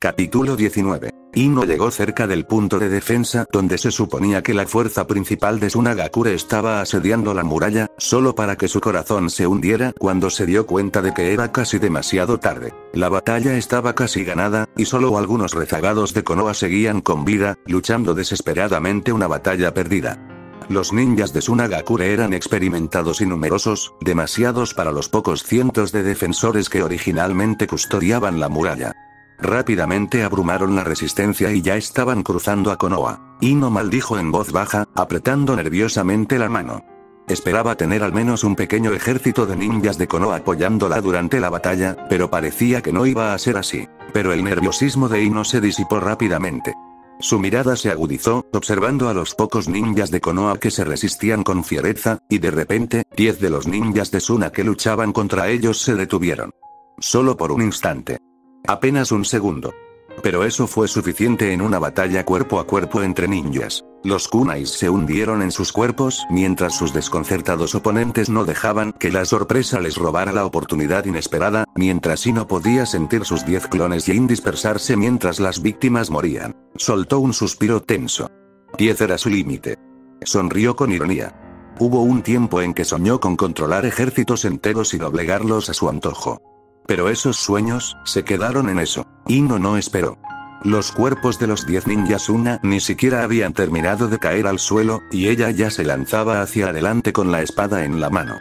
Capítulo 19. Ino llegó cerca del punto de defensa donde se suponía que la fuerza principal de Tsunagakure estaba asediando la muralla, solo para que su corazón se hundiera cuando se dio cuenta de que era casi demasiado tarde. La batalla estaba casi ganada, y solo algunos rezagados de Konoha seguían con vida, luchando desesperadamente una batalla perdida. Los ninjas de Tsunagakure eran experimentados y numerosos, demasiados para los pocos cientos de defensores que originalmente custodiaban la muralla. Rápidamente abrumaron la resistencia y ya estaban cruzando a Konoha. Ino maldijo en voz baja, apretando nerviosamente la mano. Esperaba tener al menos un pequeño ejército de ninjas de Konoha apoyándola durante la batalla, pero parecía que no iba a ser así. Pero el nerviosismo de Ino se disipó rápidamente. Su mirada se agudizó, observando a los pocos ninjas de Konoha que se resistían con fiereza, y de repente, 10 de los ninjas de Tsuna que luchaban contra ellos se detuvieron. Solo por un instante. Apenas un segundo. Pero eso fue suficiente en una batalla cuerpo a cuerpo entre ninjas. Los kunais se hundieron en sus cuerpos mientras sus desconcertados oponentes no dejaban que la sorpresa les robara la oportunidad inesperada, mientras Ino podía sentir sus 10 clones Yin dispersarse mientras las víctimas morían. Soltó un suspiro tenso. 10 era su límite. Sonrió con ironía. Hubo un tiempo en que soñó con controlar ejércitos enteros y doblegarlos a su antojo. Pero esos sueños, se quedaron en eso. Ino no esperó. Los cuerpos de los 10 ninjas Tsuna ni siquiera habían terminado de caer al suelo, y ella ya se lanzaba hacia adelante con la espada en la mano.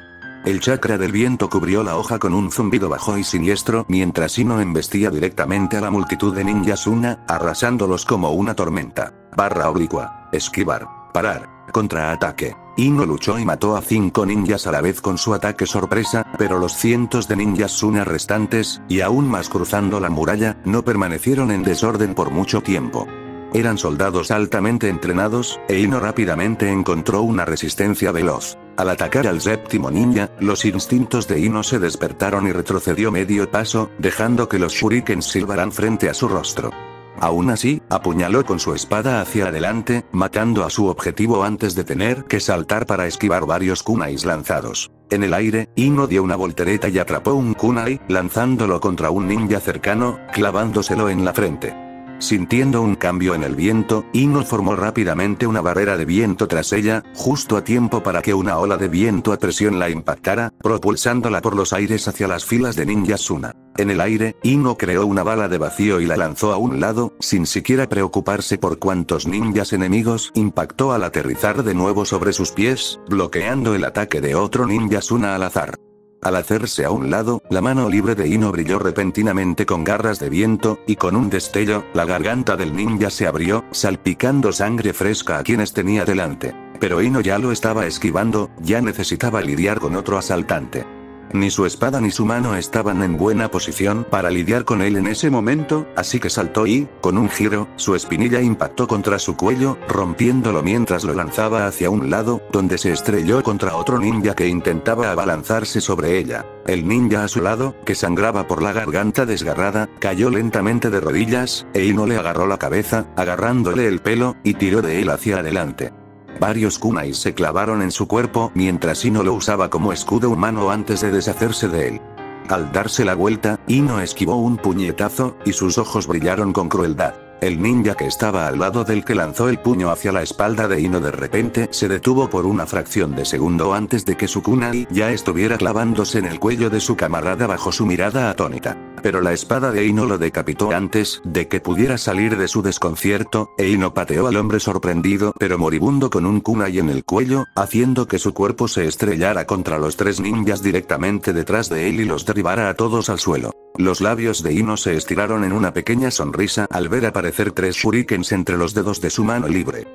El chakra del viento cubrió la hoja con un zumbido bajo y siniestro mientras Ino embestía directamente a la multitud de ninjas Tsuna, arrasándolos como una tormenta. Barra oblicua. Esquivar. Parar. Contraataque. Ino luchó y mató a 5 ninjas a la vez con su ataque sorpresa, pero los cientos de ninjas Tsuna restantes, y aún más cruzando la muralla, no permanecieron en desorden por mucho tiempo. Eran soldados altamente entrenados, e Ino rápidamente encontró una resistencia veloz. Al atacar al séptimo ninja, los instintos de Ino se despertaron y retrocedió medio paso, dejando que los shurikens silbaran frente a su rostro. Aún así, apuñaló con su espada hacia adelante, matando a su objetivo antes de tener que saltar para esquivar varios kunais lanzados. En el aire, Ino dio una voltereta y atrapó un kunai, lanzándolo contra un ninja cercano, clavándoselo en la frente. Sintiendo un cambio en el viento, Ino formó rápidamente una barrera de viento tras ella, justo a tiempo para que una ola de viento a presión la impactara, propulsándola por los aires hacia las filas de ninjas Tsuna. En el aire, Ino creó una bala de vacío y la lanzó a un lado, sin siquiera preocuparse por cuántos ninjas enemigos impactó al aterrizar de nuevo sobre sus pies, bloqueando el ataque de otro ninja Tsuna al azar. Al hacerse a un lado, la mano libre de Ino brilló repentinamente con garras de viento, y con un destello, la garganta del ninja se abrió, salpicando sangre fresca a quienes tenía delante. Pero Ino ya lo estaba esquivando, ya necesitaba lidiar con otro asaltante. Ni su espada ni su mano estaban en buena posición para lidiar con él en ese momento, así que saltó y, con un giro, su espinilla impactó contra su cuello, rompiéndolo mientras lo lanzaba hacia un lado, donde se estrelló contra otro ninja que intentaba abalanzarse sobre ella. El ninja a su lado, que sangraba por la garganta desgarrada, cayó lentamente de rodillas, e Ino le agarró la cabeza, agarrándole el pelo, y tiró de él hacia adelante. Varios kunais se clavaron en su cuerpo mientras Ino lo usaba como escudo humano antes de deshacerse de él. Al darse la vuelta, Ino esquivó un puñetazo, y sus ojos brillaron con crueldad. El ninja que estaba al lado del que lanzó el puño hacia la espalda de Ino de repente se detuvo por una fracción de segundo antes de que su kunai ya estuviera clavándose en el cuello de su camarada bajo su mirada atónita. Pero la espada de Ino lo decapitó antes de que pudiera salir de su desconcierto, e Ino pateó al hombre sorprendido pero moribundo con un kunai en el cuello, haciendo que su cuerpo se estrellara contra los 3 ninjas directamente detrás de él y los derribara a todos al suelo. Los labios de Ino se estiraron en una pequeña sonrisa al ver aparecer 3 shurikens entre los dedos de su mano libre.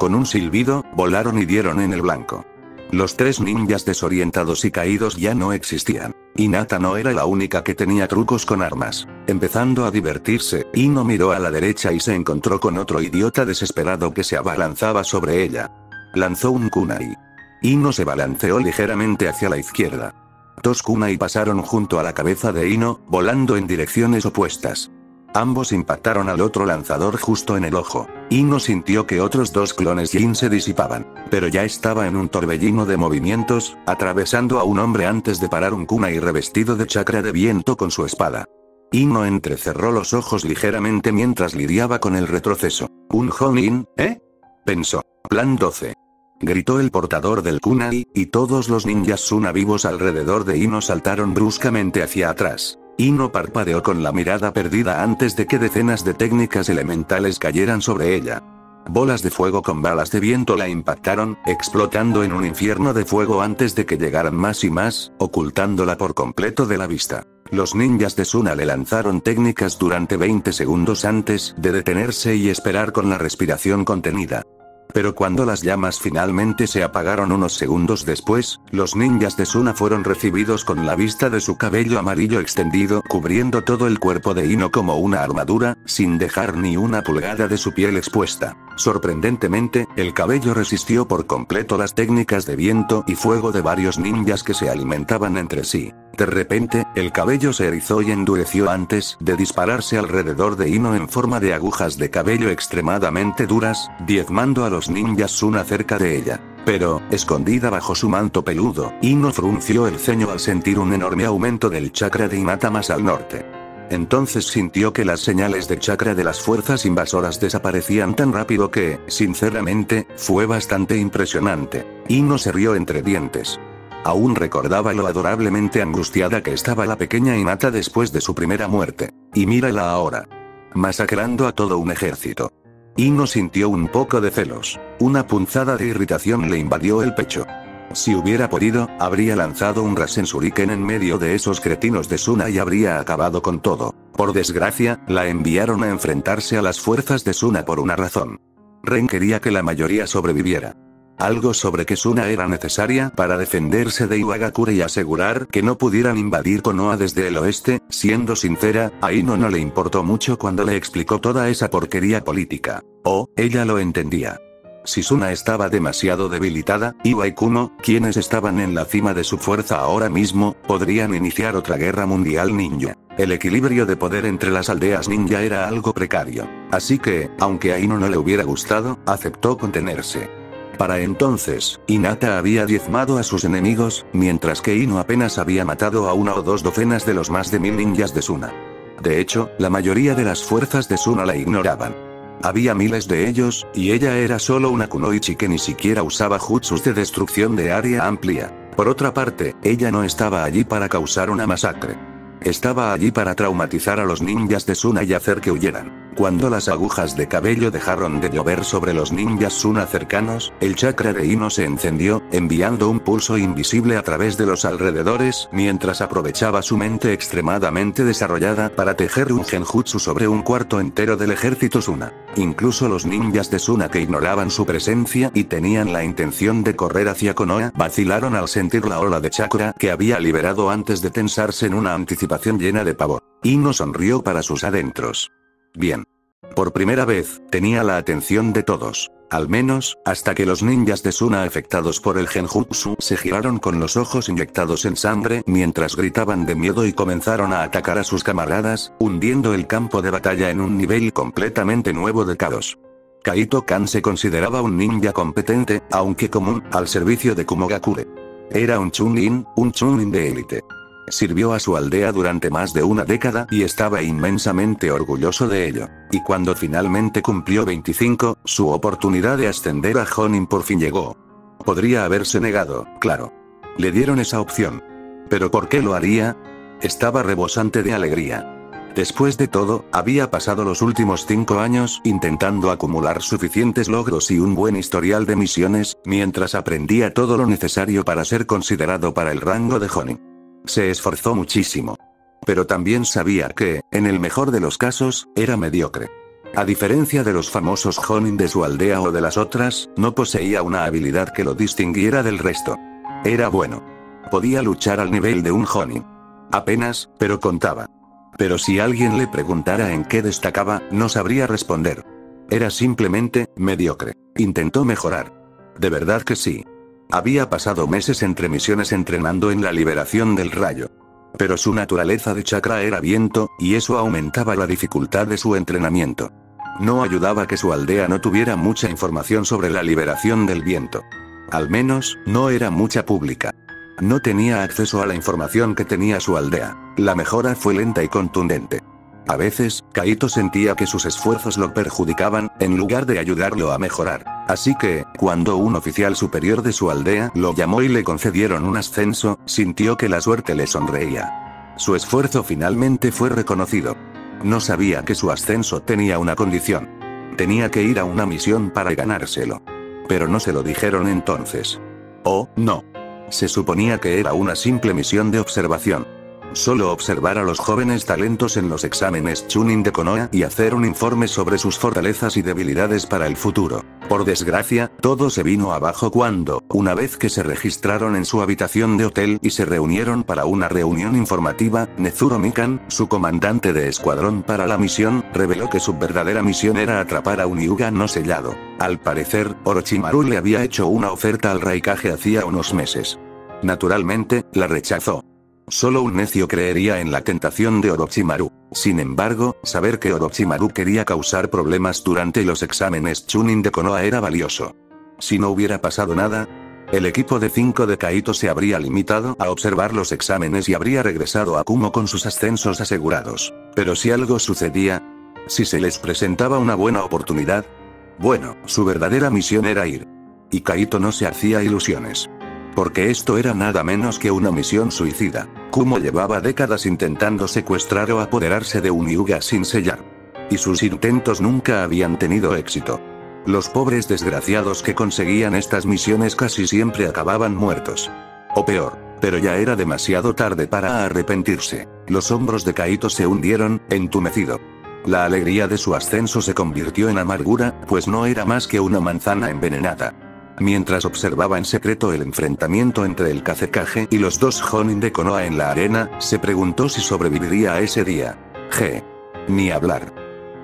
Con un silbido, volaron y dieron en el blanco. Los 3 ninjas desorientados y caídos ya no existían. Hinata no era la única que tenía trucos con armas. Empezando a divertirse, Ino miró a la derecha y se encontró con otro idiota desesperado que se abalanzaba sobre ella. Lanzó un kunai. Ino se balanceó ligeramente hacia la izquierda. 2 kunai pasaron junto a la cabeza de Ino, volando en direcciones opuestas. Ambos impactaron al otro lanzador justo en el ojo. Ino sintió que otros 2 clones Yin se disipaban, pero ya estaba en un torbellino de movimientos, atravesando a un hombre antes de parar un kunai revestido de chakra de viento con su espada. Ino entrecerró los ojos ligeramente mientras lidiaba con el retroceso. ¿Un Jonin, pensó. Plan 12. Gritó el portador del kunai, y todos los ninjas Suna vivos alrededor de Ino saltaron bruscamente hacia atrás. Ino parpadeó con la mirada perdida antes de que decenas de técnicas elementales cayeran sobre ella. Bolas de fuego con balas de viento la impactaron, explotando en un infierno de fuego antes de que llegaran más y más, ocultándola por completo de la vista. Los ninjas de Suna le lanzaron técnicas durante 20 segundos antes de detenerse y esperar con la respiración contenida. Pero cuando las llamas finalmente se apagaron unos segundos después, los ninjas de Suna fueron recibidos con la vista de su cabello amarillo extendido cubriendo todo el cuerpo de Ino como una armadura, sin dejar ni una pulgada de su piel expuesta. Sorprendentemente, el cabello resistió por completo las técnicas de viento y fuego de varios ninjas que se alimentaban entre sí. De repente, el cabello se erizó y endureció antes de dispararse alrededor de Ino en forma de agujas de cabello extremadamente duras, diezmando a los ninjas Suna cerca de ella. Pero, escondida bajo su manto peludo, Ino frunció el ceño al sentir un enorme aumento del chakra de Hinata más al norte. Entonces sintió que las señales de chakra de las fuerzas invasoras desaparecían tan rápido que, sinceramente, fue bastante impresionante. Ino se rió entre dientes. Aún recordaba lo adorablemente angustiada que estaba la pequeña Hinata después de su primera muerte. Y mírala ahora. Masacrando a todo un ejército. Ino sintió un poco de celos. Una punzada de irritación le invadió el pecho. Si hubiera podido, habría lanzado un Rasen Shuriken en medio de esos cretinos de Suna y habría acabado con todo. Por desgracia, la enviaron a enfrentarse a las fuerzas de Suna por una razón. Ren quería que la mayoría sobreviviera. Algo sobre que Suna era necesaria para defenderse de Iwagakure y asegurar que no pudieran invadir Konoha desde el oeste. Siendo sincera, a Ino no le importó mucho cuando le explicó toda esa porquería política. Ella lo entendía. Si Suna estaba demasiado debilitada, Iwa y Kumo, quienes estaban en la cima de su fuerza ahora mismo, podrían iniciar otra guerra mundial ninja. El equilibrio de poder entre las aldeas ninja era algo precario. Así que, aunque a Ino no le hubiera gustado, aceptó contenerse. Para entonces, Hinata había diezmado a sus enemigos, mientras que Ino apenas había matado a 1 o 2 docenas de los más de 1000 ninjas de Suna. De hecho, la mayoría de las fuerzas de Suna la ignoraban. Había miles de ellos, y ella era solo una kunoichi que ni siquiera usaba jutsus de destrucción de área amplia. Por otra parte, ella no estaba allí para causar una masacre. Estaba allí para traumatizar a los ninjas de Suna y hacer que huyeran. Cuando las agujas de cabello dejaron de llover sobre los ninjas Suna cercanos, el chakra de Ino se encendió, enviando un pulso invisible a través de los alrededores, mientras aprovechaba su mente extremadamente desarrollada para tejer un genjutsu sobre un cuarto entero del ejército Suna. Incluso los ninjas de Suna que ignoraban su presencia y tenían la intención de correr hacia Konoha, vacilaron al sentir la ola de chakra que había liberado antes de tensarse en una anticipación llena de pavor. Ino sonrió para sus adentros. Bien. Por primera vez, tenía la atención de todos. Al menos, hasta que los ninjas de Suna afectados por el genjutsu se giraron con los ojos inyectados en sangre mientras gritaban de miedo y comenzaron a atacar a sus camaradas, hundiendo el campo de batalla en un nivel completamente nuevo de caos. Kaito-kan se consideraba un ninja competente, aunque común, al servicio de Kumogakure. Era un chunin de élite. Sirvió a su aldea durante más de una década y estaba inmensamente orgulloso de ello. Y cuando finalmente cumplió 25, su oportunidad de ascender a Jonin por fin llegó. Podría haberse negado, claro. Le dieron esa opción. ¿Pero por qué lo haría? Estaba rebosante de alegría. Después de todo, había pasado los últimos 5 años intentando acumular suficientes logros y un buen historial de misiones, mientras aprendía todo lo necesario para ser considerado para el rango de Jonin. Se esforzó muchísimo. Pero también sabía que, en el mejor de los casos, era mediocre. A diferencia de los famosos Jonin de su aldea o de las otras, no poseía una habilidad que lo distinguiera del resto. Era bueno. Podía luchar al nivel de un Jonin. Apenas, pero contaba. Pero si alguien le preguntara en qué destacaba, no sabría responder. Era simplemente, mediocre. Intentó mejorar. De verdad que sí. Había pasado meses entre misiones entrenando en la liberación del rayo. Pero su naturaleza de chakra era viento, y eso aumentaba la dificultad de su entrenamiento. No ayudaba que su aldea no tuviera mucha información sobre la liberación del viento. Al menos, no era mucha pública. No tenía acceso a la información que tenía su aldea. La mejora fue lenta y contundente. A veces, Kaito sentía que sus esfuerzos lo perjudicaban, en lugar de ayudarlo a mejorar. Así que, cuando un oficial superior de su aldea lo llamó y le concedieron un ascenso, sintió que la suerte le sonreía. Su esfuerzo finalmente fue reconocido. No sabía que su ascenso tenía una condición. Tenía que ir a una misión para ganárselo. Pero no se lo dijeron entonces. Oh, no. Se suponía que era una simple misión de observación. Solo observar a los jóvenes talentos en los exámenes Chunin de Konoha y hacer un informe sobre sus fortalezas y debilidades para el futuro. Por desgracia, todo se vino abajo cuando, una vez que se registraron en su habitación de hotel y se reunieron para una reunión informativa, Nezuro Mikan, su comandante de escuadrón para la misión, reveló que su verdadera misión era atrapar a un Hyuga no sellado. Al parecer, Orochimaru le había hecho una oferta al Raikage hacía unos meses. Naturalmente, la rechazó. Solo un necio creería en la tentación de Orochimaru. Sin embargo, saber que Orochimaru quería causar problemas durante los exámenes Chunin de Konoha era valioso. Si no hubiera pasado nada, el equipo de 5 de Kaito se habría limitado a observar los exámenes y habría regresado a Kumo con sus ascensos asegurados. Pero si algo sucedía, si se les presentaba una buena oportunidad, bueno, su verdadera misión era ir. Y Kaito no se hacía ilusiones. Porque esto era nada menos que una misión suicida. Kumo llevaba décadas intentando secuestrar o apoderarse de un Hyuga sin sellar. Y sus intentos nunca habían tenido éxito. Los pobres desgraciados que conseguían estas misiones casi siempre acababan muertos. O peor, pero ya era demasiado tarde para arrepentirse. Los hombros de Kaito se hundieron, entumecido. La alegría de su ascenso se convirtió en amargura, pues no era más que una manzana envenenada. Mientras observaba en secreto el enfrentamiento entre el Kazekage y los 2 Jonin de Konoha en la arena, se preguntó si sobreviviría a ese día. Ni hablar.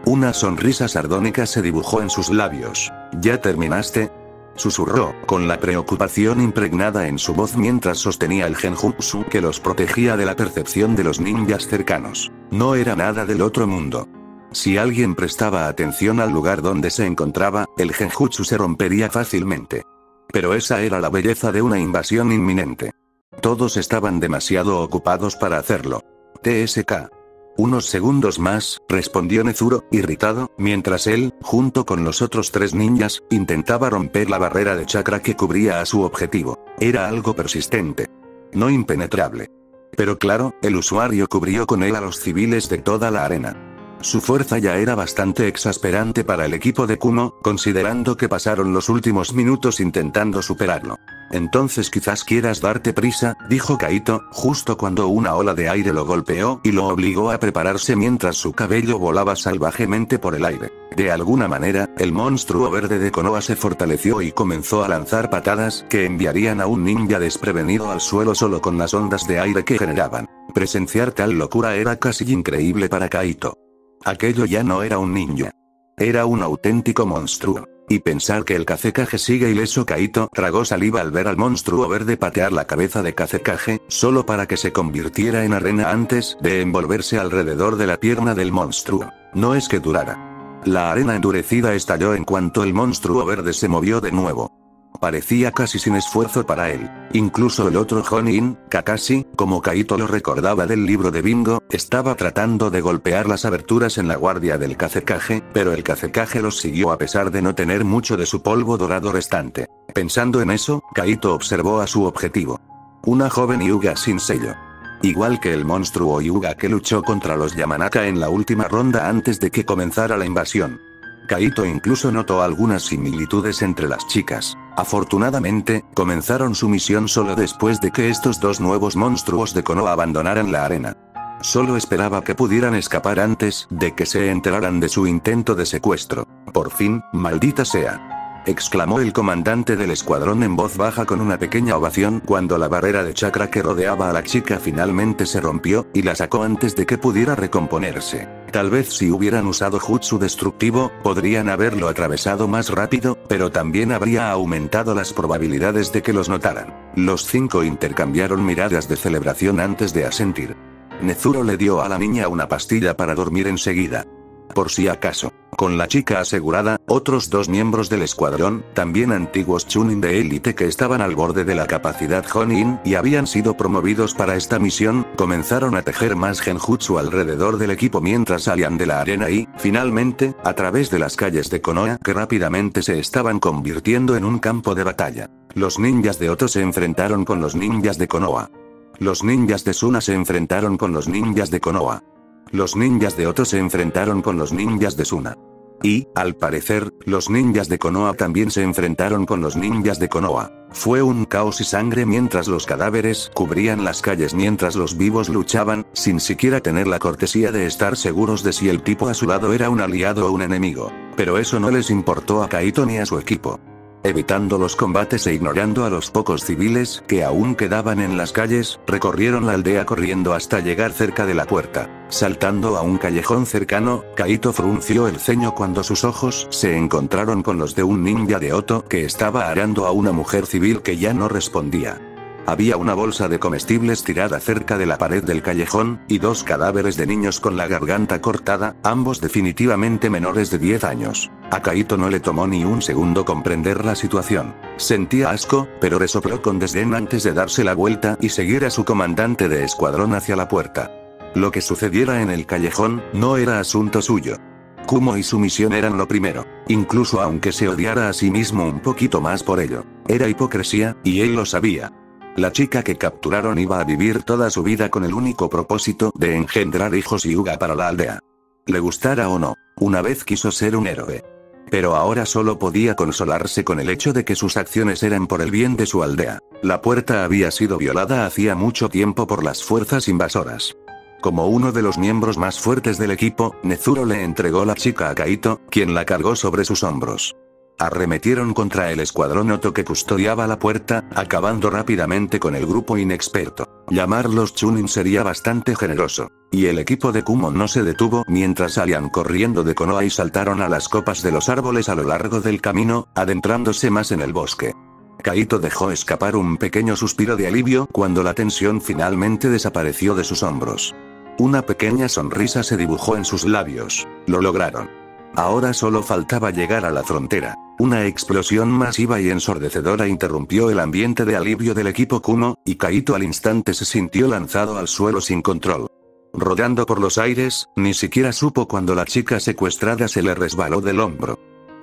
Una sonrisa sardónica se dibujó en sus labios. ¿Ya terminaste?, susurró, con la preocupación impregnada en su voz mientras sostenía el genjutsu que los protegía de la percepción de los ninjas cercanos. No era nada del otro mundo. Si alguien prestaba atención al lugar donde se encontraba, el genjutsu se rompería fácilmente. Pero esa era la belleza de una invasión inminente. Todos estaban demasiado ocupados para hacerlo. TSK. Unos segundos más, respondió Nezuro, irritado, mientras él, junto con los otros 3 ninjas, intentaba romper la barrera de chakra que cubría a su objetivo. Era algo persistente. No impenetrable. Pero claro, el usuario cubrió con él a los civiles de toda la arena. Su fuerza ya era bastante exasperante para el equipo de Kumo, considerando que pasaron los últimos minutos intentando superarlo. Entonces quizás quieras darte prisa, dijo Kaito, justo cuando una ola de aire lo golpeó y lo obligó a prepararse mientras su cabello volaba salvajemente por el aire. De alguna manera, el monstruo verde de Konoha se fortaleció y comenzó a lanzar patadas que enviarían a un ninja desprevenido al suelo solo con las ondas de aire que generaban. Presenciar tal locura era casi increíble para Kaito. Aquello ya no era un ninja. Era un auténtico monstruo. Y pensar que el Kazekage sigue ileso. Kaito tragó saliva al ver al monstruo verde patear la cabeza de Kazekage, solo para que se convirtiera en arena antes de envolverse alrededor de la pierna del monstruo. No es que durara. La arena endurecida estalló en cuanto el monstruo verde se movió de nuevo. Parecía casi sin esfuerzo para él. Incluso el otro Jonin, Kakashi, como Kaito lo recordaba del libro de Bingo, estaba tratando de golpear las aberturas en la guardia del Kazekage, pero el Kazekage los siguió a pesar de no tener mucho de su polvo dorado restante. Pensando en eso, Kaito observó a su objetivo. Una joven Hyuga sin sello. Igual que el monstruo Hyuga que luchó contra los Yamanaka en la última ronda antes de que comenzara la invasión. Kaito incluso notó algunas similitudes entre las chicas. Afortunadamente, comenzaron su misión solo después de que estos 2 nuevos monstruos de Konoha abandonaran la arena. Solo esperaba que pudieran escapar antes de que se enteraran de su intento de secuestro. Por fin, maldita sea. Exclamó el comandante del escuadrón en voz baja con una pequeña ovación cuando la barrera de chakra que rodeaba a la chica finalmente se rompió, y la sacó antes de que pudiera recomponerse. Tal vez si hubieran usado jutsu destructivo, podrían haberlo atravesado más rápido, pero también habría aumentado las probabilidades de que los notaran. Los 5 intercambiaron miradas de celebración antes de asentir. Nezuro le dio a la niña una pastilla para dormir enseguida. por si acaso. Con la chica asegurada, otros 2 miembros del escuadrón, también antiguos Chunin de élite que estaban al borde de la capacidad Jonin y habían sido promovidos para esta misión, comenzaron a tejer más genjutsu alrededor del equipo mientras salían de la arena y, finalmente, a través de las calles de Konoha que rápidamente se estaban convirtiendo en un campo de batalla. Los ninjas de Oto se enfrentaron con los ninjas de Konoha. Los ninjas de Suna se enfrentaron con los ninjas de Konoha. Los ninjas de Oto se enfrentaron con los ninjas de Suna. Y, al parecer, los ninjas de Konoha también se enfrentaron con los ninjas de Konoha. Fue un caos y sangre mientras los cadáveres cubrían las calles mientras los vivos luchaban, sin siquiera tener la cortesía de estar seguros de si el tipo a su lado era un aliado o un enemigo. Pero eso no les importó a Kaito ni a su equipo. Evitando los combates e ignorando a los pocos civiles que aún quedaban en las calles, recorrieron la aldea corriendo hasta llegar cerca de la puerta. Saltando a un callejón cercano, Kaito frunció el ceño cuando sus ojos se encontraron con los de un ninja de Oto que estaba arando a una mujer civil que ya no respondía. Había una bolsa de comestibles tirada cerca de la pared del callejón, y 2 cadáveres de niños con la garganta cortada, ambos definitivamente menores de 10 años. A Kaito no le tomó ni un segundo comprender la situación. Sentía asco, pero resopló con desdén antes de darse la vuelta y seguir a su comandante de escuadrón hacia la puerta. Lo que sucediera en el callejón no era asunto suyo. Kumo y su misión eran lo primero, incluso aunque se odiara a sí mismo un poquito más por ello. Era hipocresía, y él lo sabía. La chica que capturaron iba a vivir toda su vida con el único propósito de engendrar hijos Hyuga para la aldea. Le gustara o no, una vez quiso ser un héroe. Pero ahora solo podía consolarse con el hecho de que sus acciones eran por el bien de su aldea. La puerta había sido violada hacía mucho tiempo por las fuerzas invasoras. Como uno de los miembros más fuertes del equipo, Nezuro le entregó la chica a Kaito, quien la cargó sobre sus hombros. Arremetieron contra el escuadrón Oto que custodiaba la puerta, acabando rápidamente con el grupo inexperto. Llamarlos Chunin sería bastante generoso. Y el equipo de Kumo no se detuvo mientras salían corriendo de Konoha y saltaron a las copas de los árboles a lo largo del camino, adentrándose más en el bosque. Kaito dejó escapar un pequeño suspiro de alivio cuando la tensión finalmente desapareció de sus hombros. Una pequeña sonrisa se dibujó en sus labios. Lo lograron. Ahora solo faltaba llegar a la frontera. Una explosión masiva y ensordecedora interrumpió el ambiente de alivio del equipo Kumo, y Kaito al instante se sintió lanzado al suelo sin control. Rodando por los aires, ni siquiera supo cuando la chica secuestrada se le resbaló del hombro.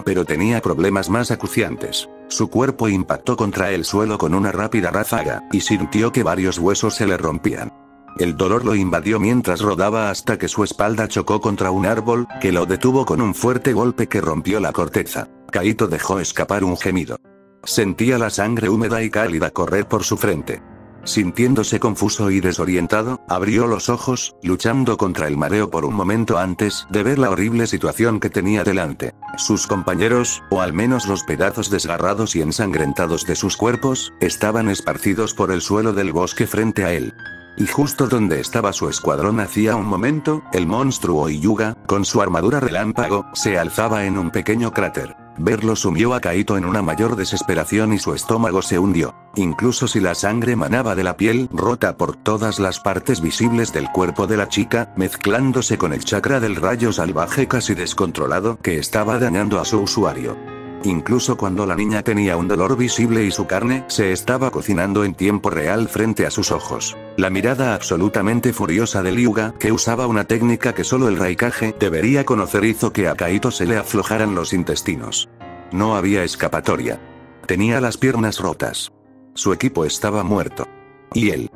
Pero tenía problemas más acuciantes. Su cuerpo impactó contra el suelo con una rápida ráfaga, y sintió que varios huesos se le rompían. El dolor lo invadió mientras rodaba hasta que su espalda chocó contra un árbol, que lo detuvo con un fuerte golpe que rompió la corteza. Kaito dejó escapar un gemido. Sentía la sangre húmeda y cálida correr por su frente. Sintiéndose confuso y desorientado, abrió los ojos, luchando contra el mareo por un momento antes de ver la horrible situación que tenía delante. Sus compañeros, o al menos los pedazos desgarrados y ensangrentados de sus cuerpos, estaban esparcidos por el suelo del bosque frente a él. Y justo donde estaba su escuadrón hacía un momento, el monstruo Hyuga, con su armadura relámpago, se alzaba en un pequeño cráter. Verlo sumió a Kaito en una mayor desesperación y su estómago se hundió. Incluso si la sangre manaba de la piel rota por todas las partes visibles del cuerpo de la chica, mezclándose con el chakra del rayo salvaje casi descontrolado que estaba dañando a su usuario. Incluso cuando la niña tenía un dolor visible y su carne se estaba cocinando en tiempo real frente a sus ojos. La mirada absolutamente furiosa de Hyuga, que usaba una técnica que solo el Raikage debería conocer, hizo que a Kaito se le aflojaran los intestinos. No había escapatoria. Tenía las piernas rotas. Su equipo estaba muerto. ¿Y él?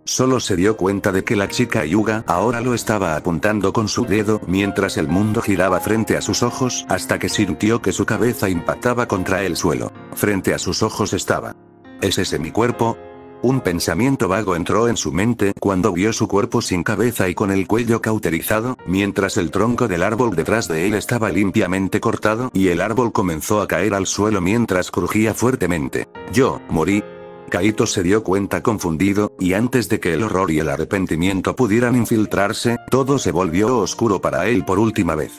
Solo se dio cuenta de que la chica Hyuga ahora lo estaba apuntando con su dedo mientras el mundo giraba frente a sus ojos hasta que sintió que su cabeza impactaba contra el suelo. Frente a sus ojos estaba. ¿Es ese mi cuerpo? Un pensamiento vago entró en su mente cuando vio su cuerpo sin cabeza y con el cuello cauterizado, mientras el tronco del árbol detrás de él estaba limpiamente cortado y el árbol comenzó a caer al suelo mientras crujía fuertemente. Yo, morí. Kaito se dio cuenta confundido, y antes de que el horror y el arrepentimiento pudieran infiltrarse, todo se volvió oscuro para él por última vez.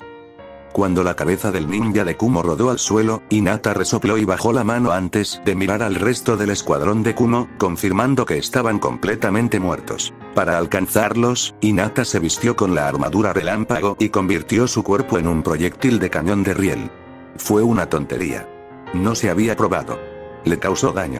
Cuando la cabeza del ninja de Kumo rodó al suelo, Hinata resopló y bajó la mano antes de mirar al resto del escuadrón de Kumo, confirmando que estaban completamente muertos. Para alcanzarlos, Hinata se vistió con la armadura relámpago y convirtió su cuerpo en un proyectil de cañón de riel. Fue una tontería. No se había probado. Le causó daño.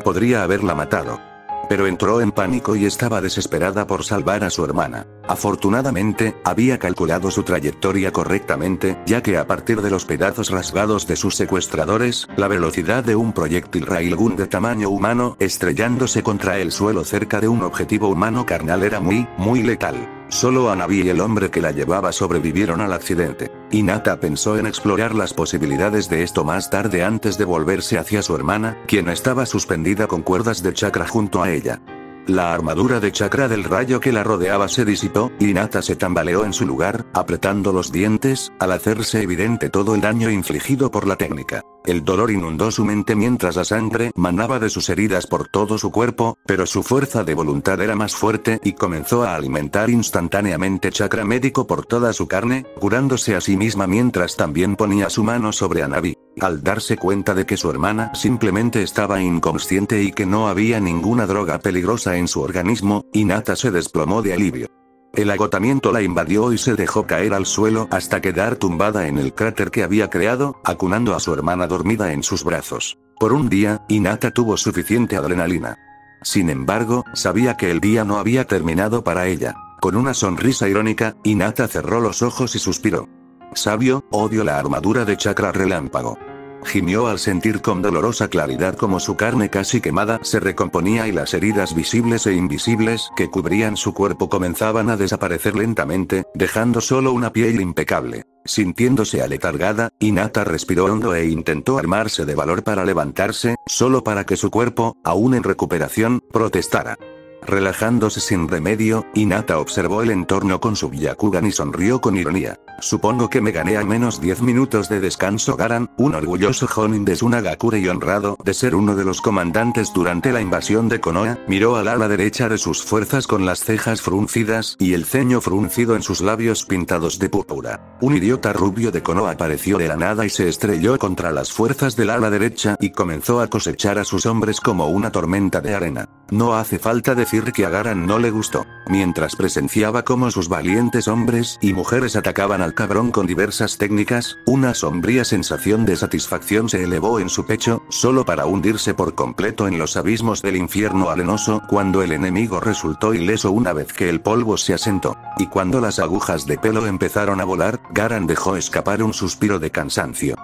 Podría haberla matado. Pero entró en pánico y estaba desesperada por salvar a su hermana. Afortunadamente, había calculado su trayectoria correctamente, ya que a partir de los pedazos rasgados de sus secuestradores, la velocidad de un proyectil railgun de tamaño humano estrellándose contra el suelo cerca de un objetivo humano carnal era muy letal. Solo Hanabi y el hombre que la llevaba sobrevivieron al accidente. Hinata pensó en explorar las posibilidades de esto más tarde antes de volverse hacia su hermana, quien estaba suspendida con cuerdas de chakra junto a ella. La armadura de chakra del rayo que la rodeaba se disipó, y Hinata se tambaleó en su lugar, apretando los dientes, al hacerse evidente todo el daño infligido por la técnica. El dolor inundó su mente mientras la sangre manaba de sus heridas por todo su cuerpo, pero su fuerza de voluntad era más fuerte y comenzó a alimentar instantáneamente chakra médico por toda su carne, curándose a sí misma mientras también ponía su mano sobre Hanabi. Al darse cuenta de que su hermana simplemente estaba inconsciente y que no había ninguna droga peligrosa en su organismo, Hinata se desplomó de alivio. El agotamiento la invadió y se dejó caer al suelo hasta quedar tumbada en el cráter que había creado, acunando a su hermana dormida en sus brazos. Por un día, Hinata tuvo suficiente adrenalina. Sin embargo, sabía que el día no había terminado para ella. Con una sonrisa irónica, Hinata cerró los ojos y suspiró. Sabio, odio la armadura de chakra relámpago. Gimió al sentir con dolorosa claridad como su carne casi quemada se recomponía y las heridas visibles e invisibles que cubrían su cuerpo comenzaban a desaparecer lentamente, dejando solo una piel impecable. Sintiéndose aletargada, Hinata respiró hondo e intentó armarse de valor para levantarse, solo para que su cuerpo, aún en recuperación, protestara. Relajándose sin remedio, Hinata observó el entorno con su Byakugan y sonrió con ironía. Supongo que me gané al menos 10 minutos de descanso. Garan, un orgulloso Jonin de Tsunagakure y honrado de ser uno de los comandantes durante la invasión de Konoha, miró al ala derecha de sus fuerzas con las cejas fruncidas y el ceño fruncido en sus labios pintados de púrpura. Un idiota rubio de Konoha apareció de la nada y se estrelló contra las fuerzas del ala derecha y comenzó a cosechar a sus hombres como una tormenta de arena. No hace falta decir que a Garan no le gustó. Mientras presenciaba cómo sus valientes hombres y mujeres atacaban al cabrón con diversas técnicas, una sombría sensación de satisfacción se elevó en su pecho, solo para hundirse por completo en los abismos del infierno arenoso cuando el enemigo resultó ileso una vez que el polvo se asentó. Y cuando las agujas de pelo empezaron a volar, Garan dejó escapar un suspiro de cansancio.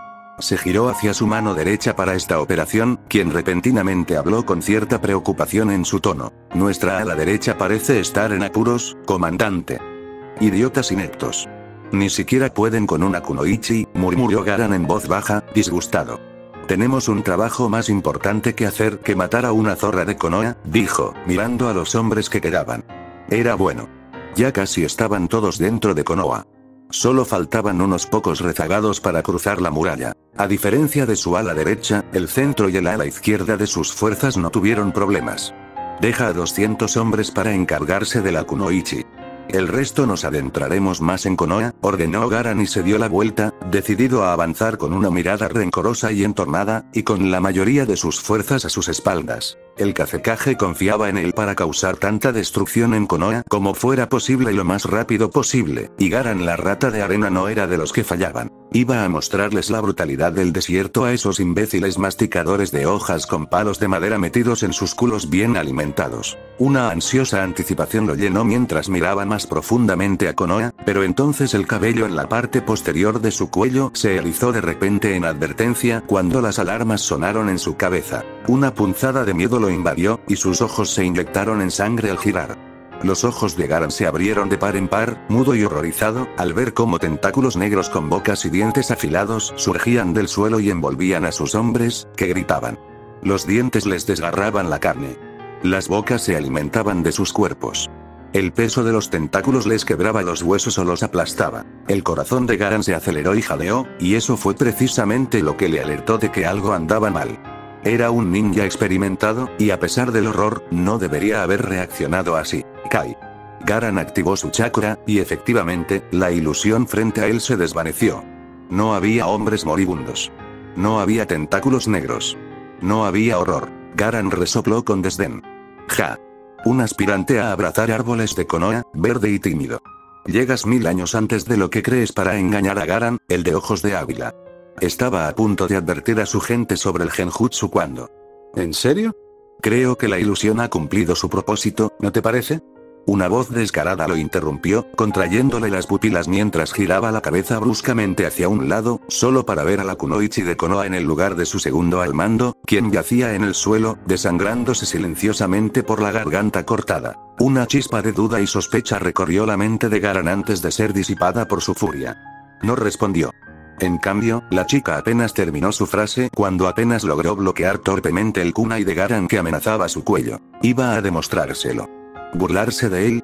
Se giró hacia su mano derecha para esta operación, quien repentinamente habló con cierta preocupación en su tono. Nuestra ala derecha parece estar en apuros, comandante. Idiotas ineptos. Ni siquiera pueden con una kunoichi, murmuró Garan en voz baja, disgustado. Tenemos un trabajo más importante que hacer que matar a una zorra de Konoha, dijo, mirando a los hombres que quedaban. Era bueno. Ya casi estaban todos dentro de Konoha. Solo faltaban unos pocos rezagados para cruzar la muralla. A diferencia de su ala derecha, el centro y el ala izquierda de sus fuerzas no tuvieron problemas. Deja a 200 hombres para encargarse de la kunoichi. El resto nos adentraremos más en Konoha, ordenó Garan y se dio la vuelta, decidido a avanzar con una mirada rencorosa y entornada, y con la mayoría de sus fuerzas a sus espaldas. El Kazekage confiaba en él para causar tanta destrucción en Konoha como fuera posible y lo más rápido posible, y Garan la rata de arena no era de los que fallaban. Iba a mostrarles la brutalidad del desierto a esos imbéciles masticadores de hojas con palos de madera metidos en sus culos bien alimentados. Una ansiosa anticipación lo llenó mientras miraba más profundamente a Konoha, pero entonces el cabello en la parte posterior de su cuello se erizó de repente en advertencia cuando las alarmas sonaron en su cabeza. Una punzada de miedo lo invadió, y sus ojos se inyectaron en sangre al girar. Los ojos de Garan se abrieron de par en par, mudo y horrorizado, al ver cómo tentáculos negros con bocas y dientes afilados surgían del suelo y envolvían a sus hombres, que gritaban. Los dientes les desgarraban la carne. Las bocas se alimentaban de sus cuerpos. El peso de los tentáculos les quebraba los huesos o los aplastaba. El corazón de Garan se aceleró y jadeó, y eso fue precisamente lo que le alertó de que algo andaba mal. Era un ninja experimentado, y a pesar del horror, no debería haber reaccionado así. Kai. Garan activó su chakra, y efectivamente, la ilusión frente a él se desvaneció. No había hombres moribundos. No había tentáculos negros. No había horror. Garan resopló con desdén. Ja. Un aspirante a abrazar árboles de Konoha, verde y tímido. Llegas 1000 años antes de lo que crees para engañar a Garan, el de ojos de águila. Estaba a punto de advertir a su gente sobre el genjutsu cuando... ¿En serio? Creo que la ilusión ha cumplido su propósito, ¿no te parece? Una voz descarada lo interrumpió, contrayéndole las pupilas mientras giraba la cabeza bruscamente hacia un lado, solo para ver a la kunoichi de Konoha en el lugar de su segundo al mando, quien yacía en el suelo, desangrándose silenciosamente por la garganta cortada. Una chispa de duda y sospecha recorrió la mente de Garan antes de ser disipada por su furia. No respondió. En cambio, la chica apenas terminó su frase cuando apenas logró bloquear torpemente el kunai de Garan que amenazaba su cuello. Iba a demostrárselo. ¿Burlarse de él?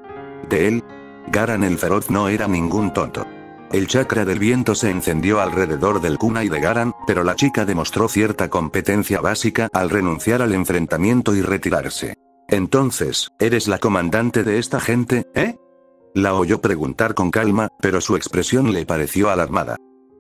¿De él? Garan el feroz no era ningún tonto. El chakra del viento se encendió alrededor del kunai de Garan, pero la chica demostró cierta competencia básica al renunciar al enfrentamiento y retirarse. Entonces, ¿eres la comandante de esta gente, eh? La oyó preguntar con calma, pero su expresión le pareció alarmada.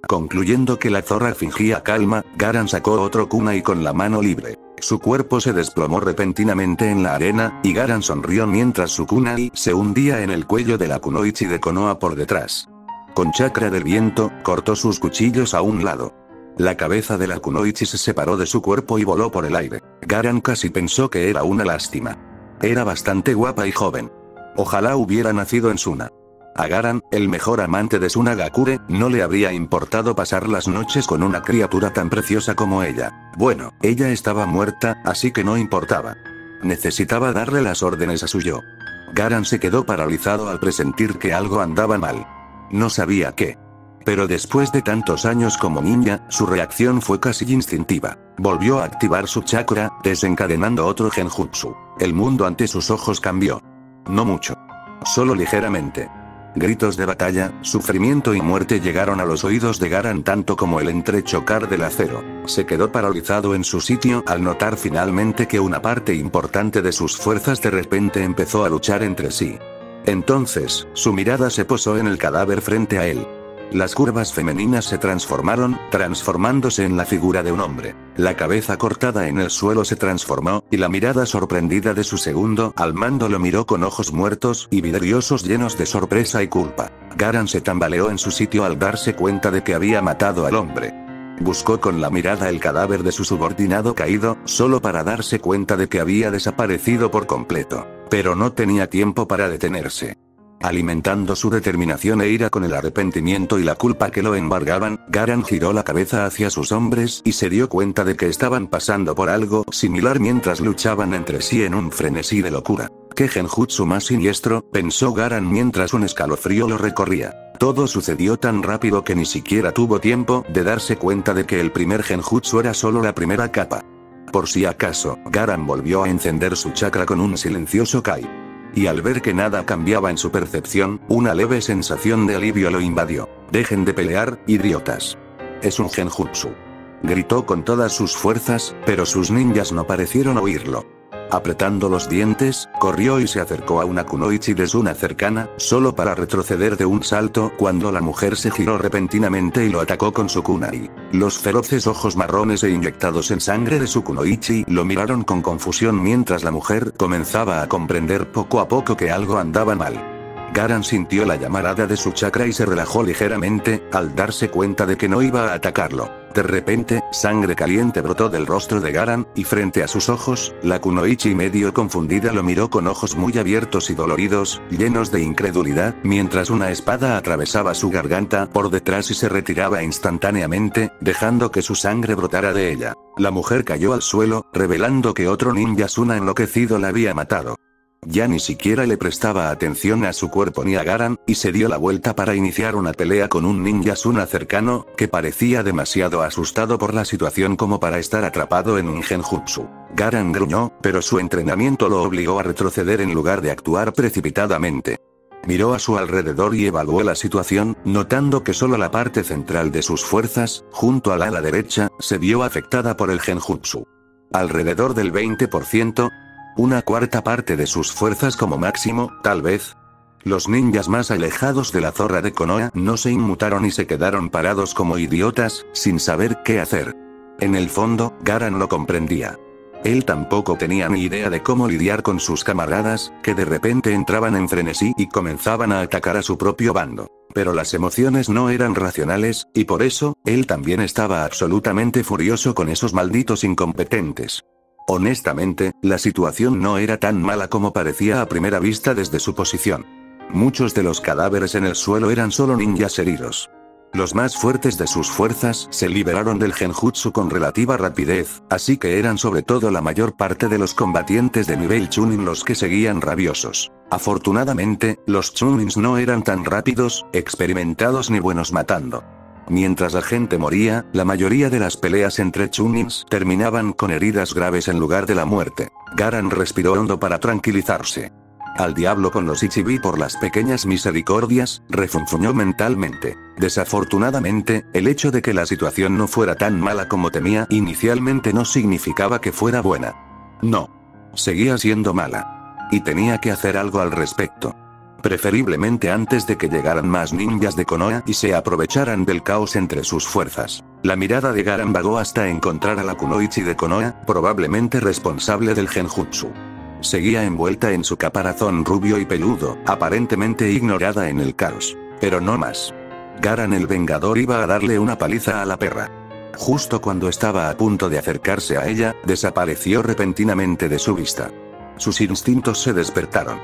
Concluyendo que la zorra fingía calma, Garan sacó otro kunai con la mano libre. Su cuerpo se desplomó repentinamente en la arena, y Garan sonrió mientras su kunai se hundía en el cuello de la kunoichi de Konoha por detrás. Con chakra del viento, cortó sus cuchillos a un lado. La cabeza de la kunoichi se separó de su cuerpo y voló por el aire. Garan casi pensó que era una lástima. Era bastante guapa y joven. Ojalá hubiera nacido en Suna. A Garan, el mejor amante de Tsunagakure, no le habría importado pasar las noches con una criatura tan preciosa como ella. Bueno, ella estaba muerta, así que no importaba. Necesitaba darle las órdenes a su yo. Garan se quedó paralizado al presentir que algo andaba mal. No sabía qué. Pero después de tantos años como ninja, su reacción fue casi instintiva. Volvió a activar su chakra, desencadenando otro genjutsu. El mundo ante sus ojos cambió. No mucho. Solo ligeramente. Gritos de batalla, sufrimiento y muerte llegaron a los oídos de Garan tanto como el entrechocar del acero. Se quedó paralizado en su sitio al notar finalmente que una parte importante de sus fuerzas de repente empezó a luchar entre sí. Entonces, su mirada se posó en el cadáver frente a él. Las curvas femeninas se transformaron, transformándose en la figura de un hombre. La cabeza cortada en el suelo se transformó, y la mirada sorprendida de su segundo al mando lo miró con ojos muertos y vidriosos llenos de sorpresa y culpa. Garan se tambaleó en su sitio al darse cuenta de que había matado al hombre. Buscó con la mirada el cadáver de su subordinado caído, solo para darse cuenta de que había desaparecido por completo. Pero no tenía tiempo para detenerse. Alimentando su determinación e ira con el arrepentimiento y la culpa que lo embargaban, Garan giró la cabeza hacia sus hombres y se dio cuenta de que estaban pasando por algo similar mientras luchaban entre sí en un frenesí de locura. ¿Qué genjutsu más siniestro?, pensó Garan mientras un escalofrío lo recorría. Todo sucedió tan rápido que ni siquiera tuvo tiempo de darse cuenta de que el primer genjutsu era solo la primera capa. Por si acaso, Garan volvió a encender su chakra con un silencioso kai. Y al ver que nada cambiaba en su percepción, una leve sensación de alivio lo invadió. «Dejen de pelear, idiotas. Es un genjutsu». Gritó con todas sus fuerzas, pero sus ninjas no parecieron oírlo. Apretando los dientes, corrió y se acercó a una kunoichi de Suna cercana, solo para retroceder de un salto cuando la mujer se giró repentinamente y lo atacó con su kunai. Los feroces ojos marrones e inyectados en sangre de su kunoichi lo miraron con confusión mientras la mujer comenzaba a comprender poco a poco que algo andaba mal. Garan sintió la llamarada de su chakra y se relajó ligeramente, al darse cuenta de que no iba a atacarlo. De repente, sangre caliente brotó del rostro de Garan, y frente a sus ojos, la kunoichi medio confundida lo miró con ojos muy abiertos y doloridos, llenos de incredulidad, mientras una espada atravesaba su garganta por detrás y se retiraba instantáneamente, dejando que su sangre brotara de ella. La mujer cayó al suelo, revelando que otro ninja Suna enloquecido la había matado. Ya ni siquiera le prestaba atención a su cuerpo ni a Garan, y se dio la vuelta para iniciar una pelea con un ninja Suna cercano, que parecía demasiado asustado por la situación como para estar atrapado en un genjutsu. Garan gruñó, pero su entrenamiento lo obligó a retroceder en lugar de actuar precipitadamente. Miró a su alrededor y evaluó la situación, notando que solo la parte central de sus fuerzas, junto al ala derecha, se vio afectada por el genjutsu. Alrededor del 20%, una cuarta parte de sus fuerzas como máximo, tal vez. Los ninjas más alejados de la zorra de Konoha no se inmutaron y se quedaron parados como idiotas, sin saber qué hacer. En el fondo, Garan lo comprendía. Él tampoco tenía ni idea de cómo lidiar con sus camaradas, que de repente entraban en frenesí y comenzaban a atacar a su propio bando. Pero las emociones no eran racionales, y por eso, él también estaba absolutamente furioso con esos malditos incompetentes. Honestamente, la situación no era tan mala como parecía a primera vista desde su posición. Muchos de los cadáveres en el suelo eran solo ninjas heridos. Los más fuertes de sus fuerzas se liberaron del genjutsu con relativa rapidez, así que eran sobre todo la mayor parte de los combatientes de nivel Chunin los que seguían rabiosos. Afortunadamente, los Chunins no eran tan rápidos, experimentados ni buenos matando. Mientras la gente moría, la mayoría de las peleas entre Chunins terminaban con heridas graves en lugar de la muerte. Garan respiró hondo para tranquilizarse. Al diablo con los Ichibi por las pequeñas misericordias, refunfuñó mentalmente. Desafortunadamente, el hecho de que la situación no fuera tan mala como temía inicialmente no significaba que fuera buena. No. Seguía siendo mala. Y tenía que hacer algo al respecto. Preferiblemente antes de que llegaran más ninjas de Konoha y se aprovecharan del caos entre sus fuerzas. La mirada de Garan vagó hasta encontrar a la kunoichi de Konoha, probablemente responsable del genjutsu. Seguía envuelta en su caparazón rubio y peludo, aparentemente ignorada en el caos. Pero no más. Garan el Vengador iba a darle una paliza a la perra. Justo cuando estaba a punto de acercarse a ella, desapareció repentinamente de su vista. Sus instintos se despertaron.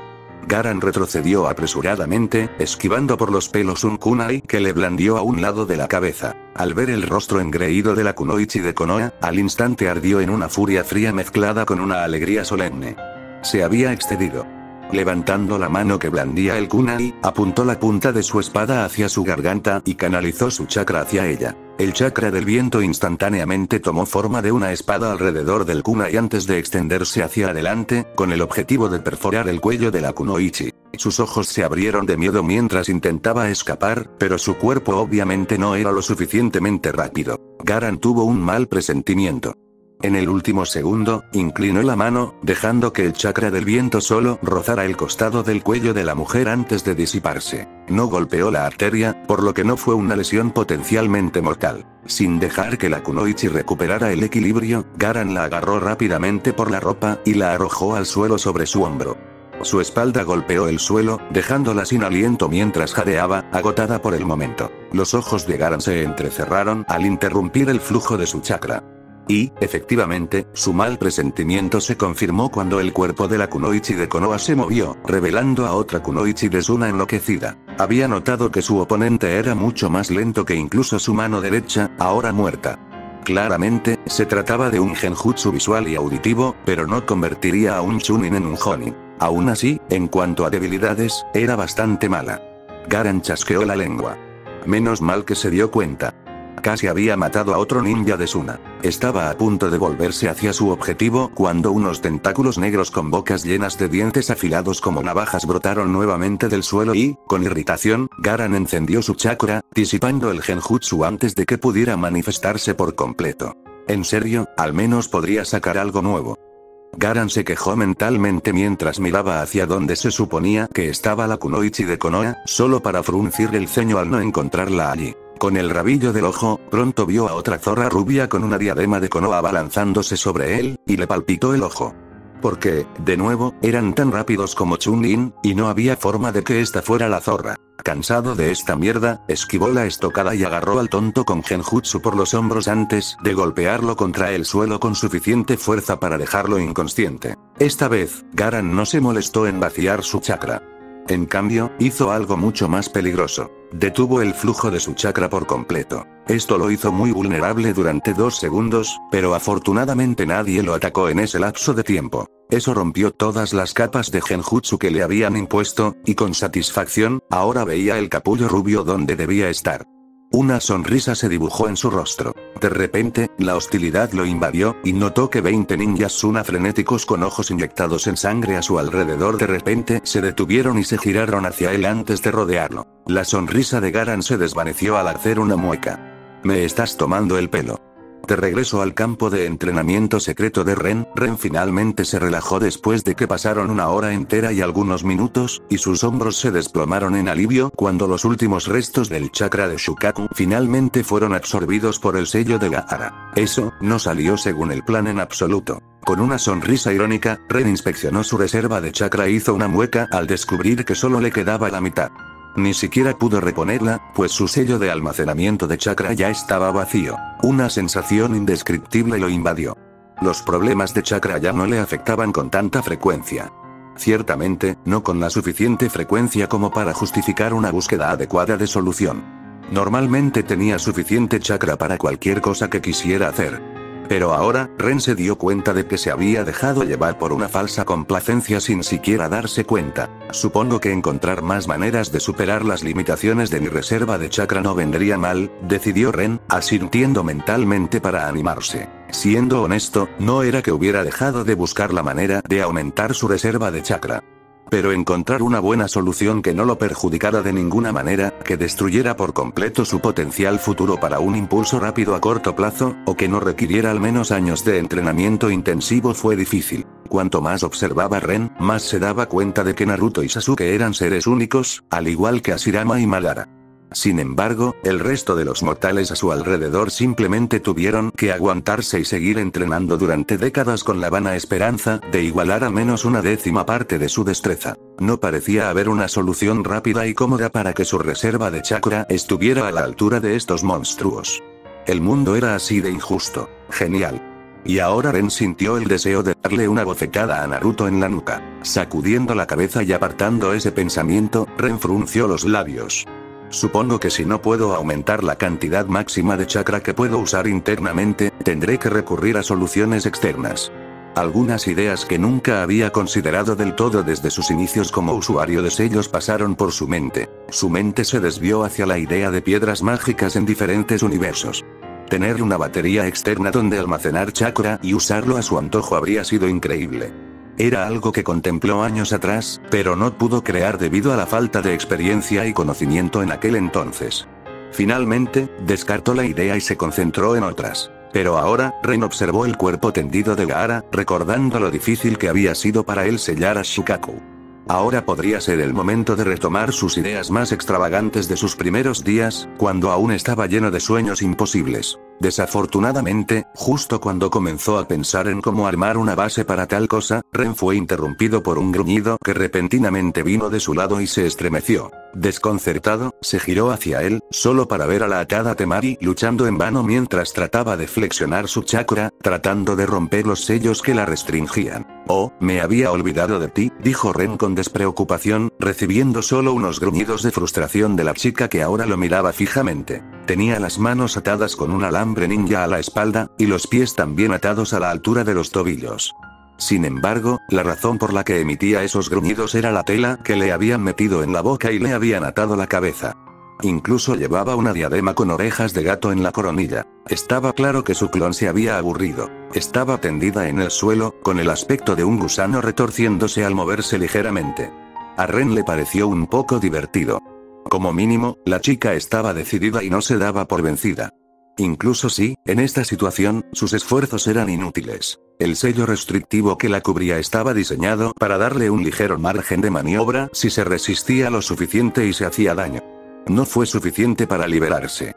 Garan retrocedió apresuradamente, esquivando por los pelos un kunai que le blandió a un lado de la cabeza. Al ver el rostro engreído de la kunoichi de Konoha, al instante ardió en una furia fría mezclada con una alegría solemne. Se había excedido. Levantando la mano que blandía el kunai, apuntó la punta de su espada hacia su garganta y canalizó su chakra hacia ella. El chakra del viento instantáneamente tomó forma de una espada alrededor del kunai antes de extenderse hacia adelante, con el objetivo de perforar el cuello de la kunoichi. Sus ojos se abrieron de miedo mientras intentaba escapar, pero su cuerpo obviamente no era lo suficientemente rápido. Garan tuvo un mal presentimiento. En el último segundo, inclinó la mano, dejando que el chakra del viento solo rozara el costado del cuello de la mujer antes de disiparse. No golpeó la arteria, por lo que no fue una lesión potencialmente mortal. Sin dejar que la kunoichi recuperara el equilibrio, Garan la agarró rápidamente por la ropa y la arrojó al suelo sobre su hombro. Su espalda golpeó el suelo, dejándola sin aliento mientras jadeaba, agotada por el momento. Los ojos de Garan se entrecerraron al interrumpir el flujo de su chakra. Y, efectivamente, su mal presentimiento se confirmó cuando el cuerpo de la kunoichi de Konoha se movió, revelando a otra kunoichi de Suna enloquecida. Había notado que su oponente era mucho más lento que incluso su mano derecha, ahora muerta. Claramente, se trataba de un genjutsu visual y auditivo, pero no convertiría a un chunin en un jonin. Aún así, en cuanto a debilidades, era bastante mala. Garan chasqueó la lengua. Menos mal que se dio cuenta. Casi había matado a otro ninja de Suna. Estaba a punto de volverse hacia su objetivo cuando unos tentáculos negros con bocas llenas de dientes afilados como navajas brotaron nuevamente del suelo y, con irritación, Garan encendió su chakra, disipando el genjutsu antes de que pudiera manifestarse por completo. En serio, al menos podría sacar algo nuevo. Garan se quejó mentalmente mientras miraba hacia donde se suponía que estaba la kunoichi de Konoha, solo para fruncir el ceño al no encontrarla allí. Con el rabillo del ojo, pronto vio a otra zorra rubia con una diadema de Konoha abalanzándose sobre él, y le palpitó el ojo. Porque, de nuevo, eran tan rápidos como Chunin, y no había forma de que esta fuera la zorra. Cansado de esta mierda, esquivó la estocada y agarró al tonto con genjutsu por los hombros antes de golpearlo contra el suelo con suficiente fuerza para dejarlo inconsciente. Esta vez, Garan no se molestó en vaciar su chakra. En cambio, hizo algo mucho más peligroso. Detuvo el flujo de su chakra por completo. Esto lo hizo muy vulnerable durante 2 segundos, pero afortunadamente nadie lo atacó en ese lapso de tiempo. Eso rompió todas las capas de genjutsu que le habían impuesto, y con satisfacción, ahora veía el capullo rubio donde debía estar. Una sonrisa se dibujó en su rostro. De repente, la hostilidad lo invadió, y notó que 20 ninjas Suna frenéticos con ojos inyectados en sangre a su alrededor de repente se detuvieron y se giraron hacia él antes de rodearlo. La sonrisa de Garan se desvaneció al hacer una mueca. «Me estás tomando el pelo». De regreso al campo de entrenamiento secreto de Ren, Ren finalmente se relajó después de que pasaron una hora entera y algunos minutos, y sus hombros se desplomaron en alivio cuando los últimos restos del chakra de Shukaku finalmente fueron absorbidos por el sello de Gaara. Eso no salió según el plan en absoluto. Con una sonrisa irónica, Ren inspeccionó su reserva de chakra e hizo una mueca al descubrir que solo le quedaba la mitad. Ni siquiera pudo reponerla, pues su sello de almacenamiento de chakra ya estaba vacío. Una sensación indescriptible lo invadió. Los problemas de chakra ya no le afectaban con tanta frecuencia. Ciertamente, no con la suficiente frecuencia como para justificar una búsqueda adecuada de solución. Normalmente tenía suficiente chakra para cualquier cosa que quisiera hacer. Pero ahora, Ren se dio cuenta de que se había dejado llevar por una falsa complacencia sin siquiera darse cuenta. Supongo que encontrar más maneras de superar las limitaciones de mi reserva de chakra no vendría mal, decidió Ren, asintiendo mentalmente para animarse. Siendo honesto, no era que hubiera dejado de buscar la manera de aumentar su reserva de chakra. Pero encontrar una buena solución que no lo perjudicara de ninguna manera, que destruyera por completo su potencial futuro para un impulso rápido a corto plazo, o que no requiriera al menos años de entrenamiento intensivo fue difícil. Cuanto más observaba Ren, más se daba cuenta de que Naruto y Sasuke eran seres únicos, al igual que Hashirama y Madara. Sin embargo, el resto de los mortales a su alrededor simplemente tuvieron que aguantarse y seguir entrenando durante décadas con la vana esperanza de igualar al menos una décima parte de su destreza. No parecía haber una solución rápida y cómoda para que su reserva de chakra estuviera a la altura de estos monstruos. El mundo era así de injusto. Genial. Y ahora Ren sintió el deseo de darle una bofetada a Naruto en la nuca. Sacudiendo la cabeza y apartando ese pensamiento, Ren frunció los labios. Supongo que si no puedo aumentar la cantidad máxima de chakra que puedo usar internamente, tendré que recurrir a soluciones externas. Algunas ideas que nunca había considerado del todo desde sus inicios como usuario de sellos pasaron por su mente. Su mente se desvió hacia la idea de piedras mágicas en diferentes universos. Tener una batería externa donde almacenar chakra y usarlo a su antojo habría sido increíble. Era algo que contempló años atrás, pero no pudo crear debido a la falta de experiencia y conocimiento en aquel entonces. Finalmente, descartó la idea y se concentró en otras. Pero ahora, Ren observó el cuerpo tendido de Gaara, recordando lo difícil que había sido para él sellar a Shukaku. Ahora podría ser el momento de retomar sus ideas más extravagantes de sus primeros días, cuando aún estaba lleno de sueños imposibles. Desafortunadamente, justo cuando comenzó a pensar en cómo armar una base para tal cosa, Ren fue interrumpido por un gruñido que repentinamente vino de su lado y se estremeció. Desconcertado, se giró hacia él, solo para ver a la atada Temari luchando en vano mientras trataba de flexionar su chakra, tratando de romper los sellos que la restringían. Oh, me había olvidado de ti, dijo Ren con despreocupación, recibiendo solo unos gruñidos de frustración de la chica que ahora lo miraba fijamente. Tenía las manos atadas con un alambre ninja a la espalda, y los pies también atados a la altura de los tobillos. Sin embargo, la razón por la que emitía esos gruñidos era la tela que le habían metido en la boca y le habían atado la cabeza. Incluso llevaba una diadema con orejas de gato en la coronilla. Estaba claro que su clon se había aburrido. Estaba tendida en el suelo, con el aspecto de un gusano retorciéndose al moverse ligeramente. A Ren le pareció un poco divertido. Como mínimo, la chica estaba decidida y no se daba por vencida. Incluso si, en esta situación, sus esfuerzos eran inútiles. El sello restrictivo que la cubría estaba diseñado para darle un ligero margen de maniobra si se resistía lo suficiente y se hacía daño. No fue suficiente para liberarse.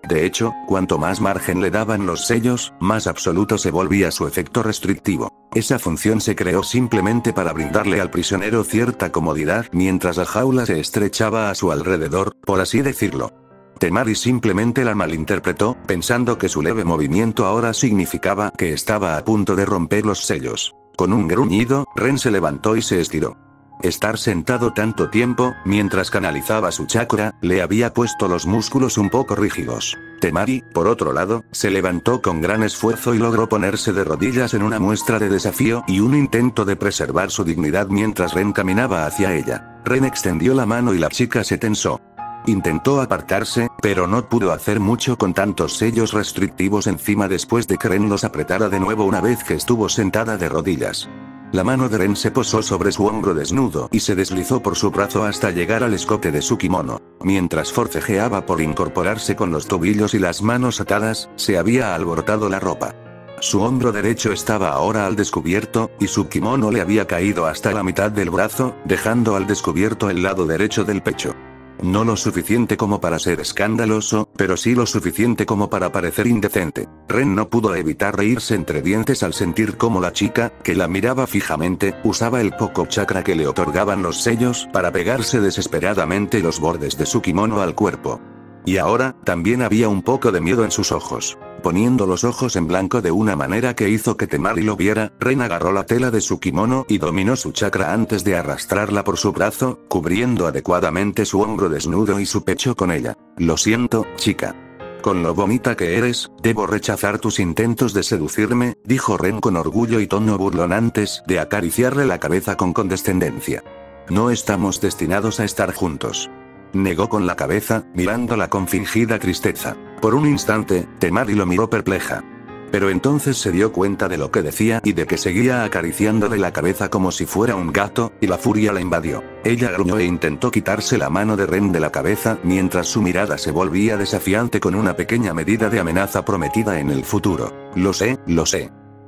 De hecho, cuanto más margen le daban los sellos, más absoluto se volvía su efecto restrictivo. Esa función se creó simplemente para brindarle al prisionero cierta comodidad mientras la jaula se estrechaba a su alrededor, por así decirlo. Temari simplemente la malinterpretó, pensando que su leve movimiento ahora significaba que estaba a punto de romper los sellos. Con un gruñido, Ren se levantó y se estiró. Estar sentado tanto tiempo, mientras canalizaba su chakra, le había puesto los músculos un poco rígidos. Temari, por otro lado, se levantó con gran esfuerzo y logró ponerse de rodillas en una muestra de desafío y un intento de preservar su dignidad mientras Ren caminaba hacia ella. Ren extendió la mano y la chica se tensó. Intentó apartarse, pero no pudo hacer mucho con tantos sellos restrictivos encima después de que Ren los apretara de nuevo una vez que estuvo sentada de rodillas. La mano de Ren se posó sobre su hombro desnudo y se deslizó por su brazo hasta llegar al escote de su kimono. Mientras forcejeaba por incorporarse con los tobillos y las manos atadas, se había alborotado la ropa. Su hombro derecho estaba ahora al descubierto, y su kimono le había caído hasta la mitad del brazo, dejando al descubierto el lado derecho del pecho. No lo suficiente como para ser escandaloso, pero sí lo suficiente como para parecer indecente. Ren no pudo evitar reírse entre dientes al sentir cómo la chica, que la miraba fijamente, usaba el poco chakra que le otorgaban los sellos para pegarse desesperadamente los bordes de su kimono al cuerpo. Y ahora, también había un poco de miedo en sus ojos. Poniendo los ojos en blanco de una manera que hizo que Temari lo viera, Ren agarró la tela de su kimono y dominó su chakra antes de arrastrarla por su brazo, cubriendo adecuadamente su hombro desnudo y su pecho con ella. Lo siento, chica. Con lo bonita que eres, debo rechazar tus intentos de seducirme, dijo Ren con orgullo y tono burlón antes de acariciarle la cabeza con condescendencia. No estamos destinados a estar juntos. Negó con la cabeza, mirándola con fingida tristeza. Por un instante, Temari lo miró perpleja. Pero entonces se dio cuenta de lo que decía y de que seguía acariciándole la cabeza como si fuera un gato, y la furia la invadió. Ella gruñó e intentó quitarse la mano de Ren de la cabeza mientras su mirada se volvía desafiante con una pequeña medida de amenaza prometida en el futuro. Lo sé,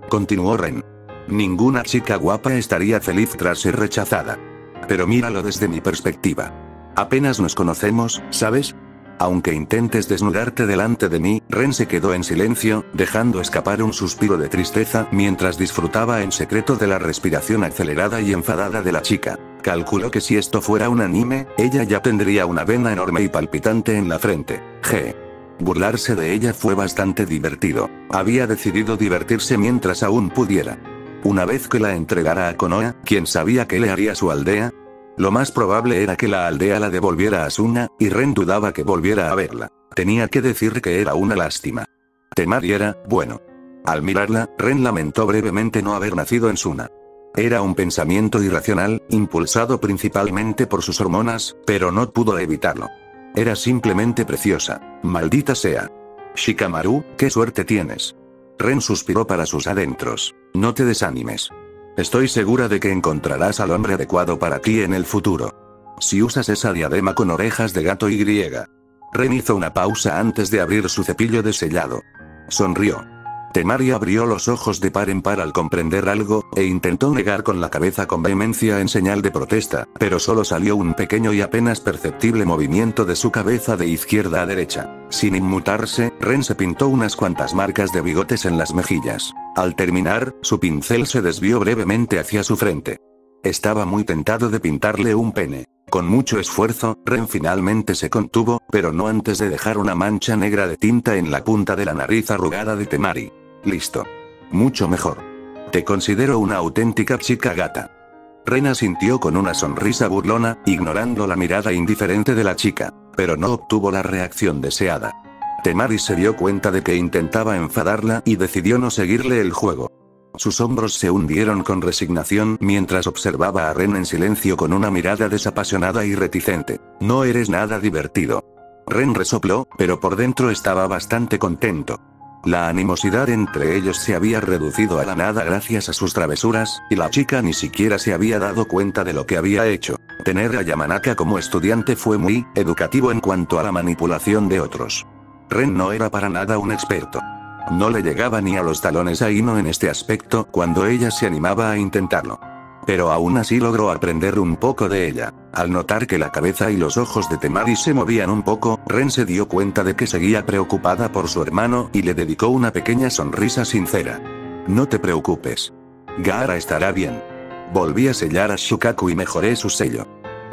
continuó Ren. Ninguna chica guapa estaría feliz tras ser rechazada. Pero míralo desde mi perspectiva. Apenas nos conocemos, ¿sabes? Aunque intentes desnudarte delante de mí, Ren se quedó en silencio, dejando escapar un suspiro de tristeza mientras disfrutaba en secreto de la respiración acelerada y enfadada de la chica. Calculó que si esto fuera un anime, ella ya tendría una vena enorme y palpitante en la frente. Burlarse de ella fue bastante divertido. Había decidido divertirse mientras aún pudiera. Una vez que la entregara a Konoha, ¿quién sabía qué le haría a su aldea? Lo más probable era que la aldea la devolviera a Suna, y Ren dudaba que volviera a verla. Tenía que decir que era una lástima. Temari era, bueno. Al mirarla, Ren lamentó brevemente no haber nacido en Suna. Era un pensamiento irracional, impulsado principalmente por sus hormonas, pero no pudo evitarlo. Era simplemente preciosa. Maldita sea. Shikamaru, qué suerte tienes. Ren suspiró para sus adentros. No te desanimes. Estoy segura de que encontrarás al hombre adecuado para ti en el futuro. Si usas esa diadema con orejas de gato y... Ren hizo una pausa antes de abrir su cepillo de sellado. Sonrió. Temari abrió los ojos de par en par al comprender algo, e intentó negar con la cabeza con vehemencia en señal de protesta, pero solo salió un pequeño y apenas perceptible movimiento de su cabeza de izquierda a derecha. Sin inmutarse, Ren se pintó unas cuantas marcas de bigotes en las mejillas. Al terminar, su pincel se desvió brevemente hacia su frente. Estaba muy tentado de pintarle un pene. Con mucho esfuerzo, Ren finalmente se contuvo, pero no antes de dejar una mancha negra de tinta en la punta de la nariz arrugada de Temari. Listo. Mucho mejor. Te considero una auténtica chica gata. Ren asintió con una sonrisa burlona, ignorando la mirada indiferente de la chica, pero no obtuvo la reacción deseada. Temari se dio cuenta de que intentaba enfadarla y decidió no seguirle el juego. Sus hombros se hundieron con resignación mientras observaba a Ren en silencio con una mirada desapasionada y reticente. No eres nada divertido. Ren resopló, pero por dentro estaba bastante contento. La animosidad entre ellos se había reducido a la nada gracias a sus travesuras, y la chica ni siquiera se había dado cuenta de lo que había hecho. Tener a Yamanaka como estudiante fue muy educativo en cuanto a la manipulación de otros. Ren no era para nada un experto. No le llegaba ni a los talones a Ino en este aspecto cuando ella se animaba a intentarlo. Pero aún así logró aprender un poco de ella. Al notar que la cabeza y los ojos de Temari se movían un poco, Ren se dio cuenta de que seguía preocupada por su hermano y le dedicó una pequeña sonrisa sincera. No te preocupes. Gaara estará bien. Volví a sellar a Shukaku y mejoré su sello.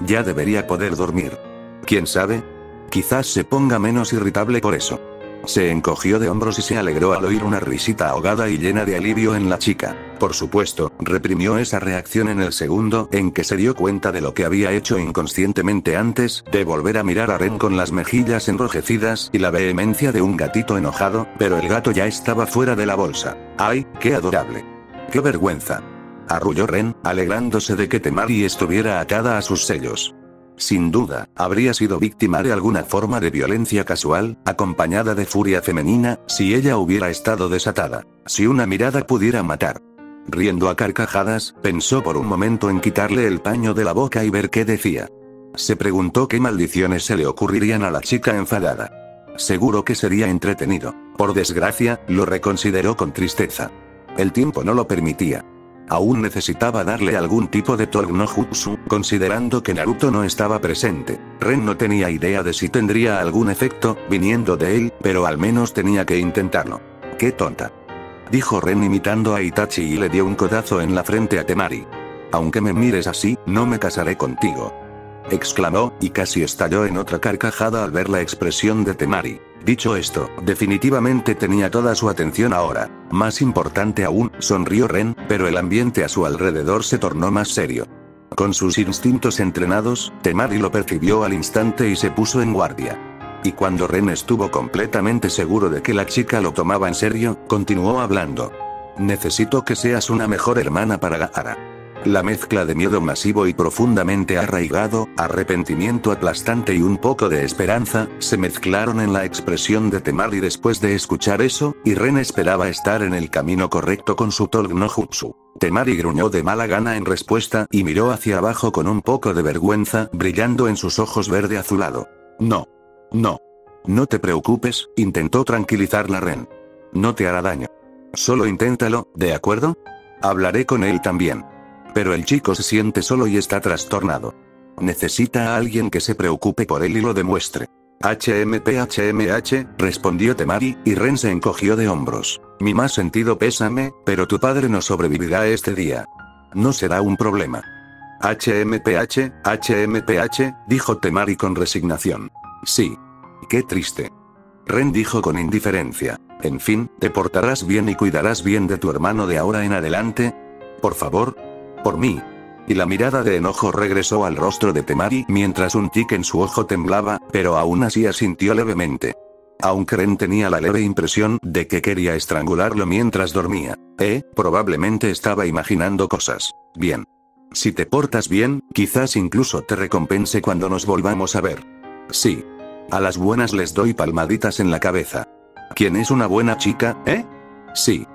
Ya debería poder dormir. ¿Quién sabe? Quizás se ponga menos irritable por eso. Se encogió de hombros y se alegró al oír una risita ahogada y llena de alivio en la chica. Por supuesto, reprimió esa reacción en el segundo en que se dio cuenta de lo que había hecho inconscientemente antes de volver a mirar a Ren con las mejillas enrojecidas y la vehemencia de un gatito enojado, pero el gato ya estaba fuera de la bolsa. ¡Ay, qué adorable! ¡Qué vergüenza! Arrulló Ren, alegrándose de que Temari estuviera atada a sus sellos. Sin duda, habría sido víctima de alguna forma de violencia casual, acompañada de furia femenina, si ella hubiera estado desatada. Si una mirada pudiera matar. riendo a carcajadas, pensó por un momento en quitarle el paño de la boca y ver qué decía. Se preguntó qué maldiciones se le ocurrirían a la chica enfadada. Seguro que sería entretenido. Por desgracia, lo reconsideró con tristeza. El tiempo no lo permitía. Aún necesitaba darle algún tipo de Tolg no Jutsu, considerando que Naruto no estaba presente. Ren no tenía idea de si tendría algún efecto, viniendo de él, pero al menos tenía que intentarlo. ¡Qué tonta!, dijo Ren imitando a Itachi y le dio un codazo en la frente a Temari. Aunque me mires así, no me casaré contigo, exclamó, y casi estalló en otra carcajada al ver la expresión de Temari. Dicho esto, definitivamente tenía toda su atención ahora. Más importante aún, sonrió Ren, pero el ambiente a su alrededor se tornó más serio. Con sus instintos entrenados, Temari lo percibió al instante y se puso en guardia. Y cuando Ren estuvo completamente seguro de que la chica lo tomaba en serio, continuó hablando. Necesito que seas una mejor hermana para Gaara. La mezcla de miedo masivo y profundamente arraigado, arrepentimiento aplastante y un poco de esperanza, se mezclaron en la expresión de Temari después de escuchar eso, y Ren esperaba estar en el camino correcto con su Tolg no Jutsu. Temari gruñó de mala gana en respuesta y miró hacia abajo con un poco de vergüenza brillando en sus ojos verde azulado. No. No. No te preocupes, intentó tranquilizarla Ren. No te hará daño. Solo inténtalo, ¿de acuerdo? Hablaré con él también. Pero el chico se siente solo y está trastornado. Necesita a alguien que se preocupe por él y lo demuestre. HMH, respondió Temari, y Ren se encogió de hombros. Mi más sentido pésame, pero tu padre no sobrevivirá a este día. No será un problema. HMPH, dijo Temari con resignación. Sí. Qué triste. Ren dijo con indiferencia. En fin, ¿te portarás bien y cuidarás bien de tu hermano de ahora en adelante? Por favor. Por mí. Y la mirada de enojo regresó al rostro de Temari mientras un tic en su ojo temblaba, pero aún así asintió levemente. Aunque Ren tenía la leve impresión de que quería estrangularlo mientras dormía. Probablemente estaba imaginando cosas. Bien. Si te portas bien, quizás incluso te recompense cuando nos volvamos a ver. Sí. A las buenas les doy palmaditas en la cabeza. ¿Quién es una buena chica, Sí.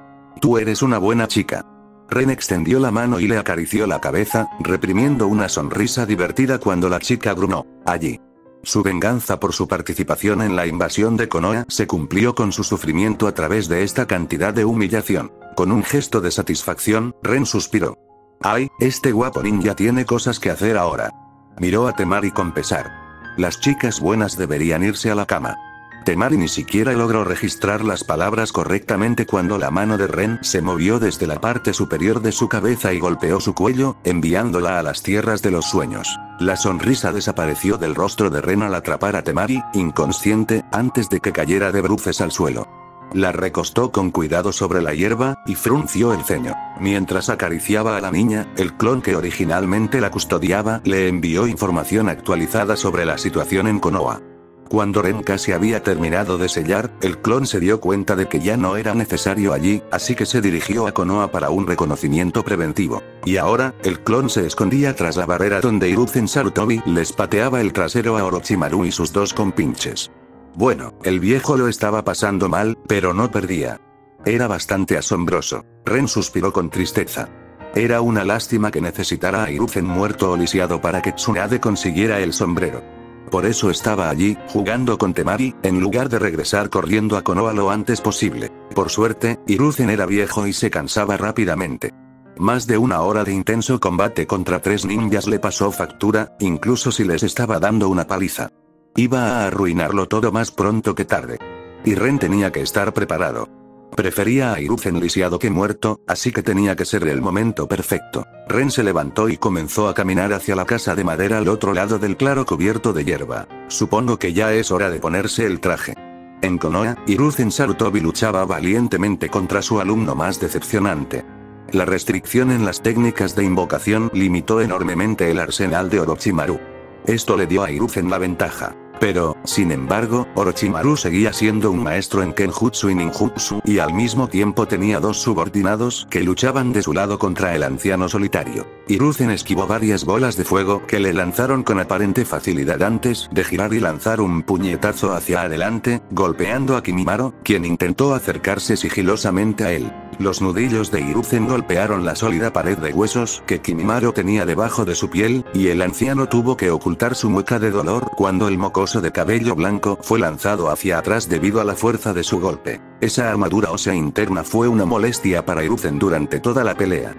Tú eres una buena chica. Ren extendió la mano y le acarició la cabeza, reprimiendo una sonrisa divertida cuando la chica gruñó. Allí. Su venganza por su participación en la invasión de Konoha se cumplió con su sufrimiento a través de esta cantidad de humillación. Con un gesto de satisfacción, Ren suspiró. Ay, este guapo ninja tiene cosas que hacer ahora. Miró a Temari con pesar. Las chicas buenas deberían irse a la cama. Temari ni siquiera logró registrar las palabras correctamente cuando la mano de Ren se movió desde la parte superior de su cabeza y golpeó su cuello, enviándola a las tierras de los sueños. La sonrisa desapareció del rostro de Ren al atrapar a Temari, inconsciente, antes de que cayera de bruces al suelo. La recostó con cuidado sobre la hierba, y frunció el ceño. Mientras acariciaba a la niña, el clon que originalmente la custodiaba le envió información actualizada sobre la situación en Konoha. Cuando Ren casi había terminado de sellar, el clon se dio cuenta de que ya no era necesario allí, así que se dirigió a Konoha para un reconocimiento preventivo. Y ahora, el clon se escondía tras la barrera donde Hiruzen Sarutobi les pateaba el trasero a Orochimaru y sus dos compinches. Bueno, el viejo lo estaba pasando mal, pero no perdía. Era bastante asombroso. Ren suspiró con tristeza. Era una lástima que necesitara a Hiruzen muerto o lisiado para que Tsunade consiguiera el sombrero. Por eso estaba allí, jugando con Temari, en lugar de regresar corriendo a Konoha lo antes posible. Por suerte, Hiruzen era viejo y se cansaba rápidamente. Más de una hora de intenso combate contra 3 ninjas le pasó factura, incluso si les estaba dando una paliza. Iba a arruinarlo todo más pronto que tarde. Y Ren tenía que estar preparado. Prefería a Hiruzen lisiado que muerto, así que tenía que ser el momento perfecto. Ren se levantó y comenzó a caminar hacia la casa de madera al otro lado del claro cubierto de hierba. Supongo que ya es hora de ponerse el traje. En Konoha, Hiruzen Sarutobi luchaba valientemente contra su alumno más decepcionante. La restricción en las técnicas de invocación limitó enormemente el arsenal de Orochimaru. Esto le dio a Hiruzen la ventaja. Pero, sin embargo, Orochimaru seguía siendo un maestro en Kenjutsu y Ninjutsu, y al mismo tiempo tenía dos subordinados que luchaban de su lado contra el anciano solitario. Hiruzen esquivó varias bolas de fuego que le lanzaron con aparente facilidad antes de girar y lanzar un puñetazo hacia adelante, golpeando a Kimimaro, quien intentó acercarse sigilosamente a él. Los nudillos de Hiruzen golpearon la sólida pared de huesos que Kimimaro tenía debajo de su piel, y el anciano tuvo que ocultar su mueca de dolor cuando el mocoso de cabello blanco fue lanzado hacia atrás debido a la fuerza de su golpe. Esa armadura ósea interna fue una molestia para Hiruzen durante toda la pelea.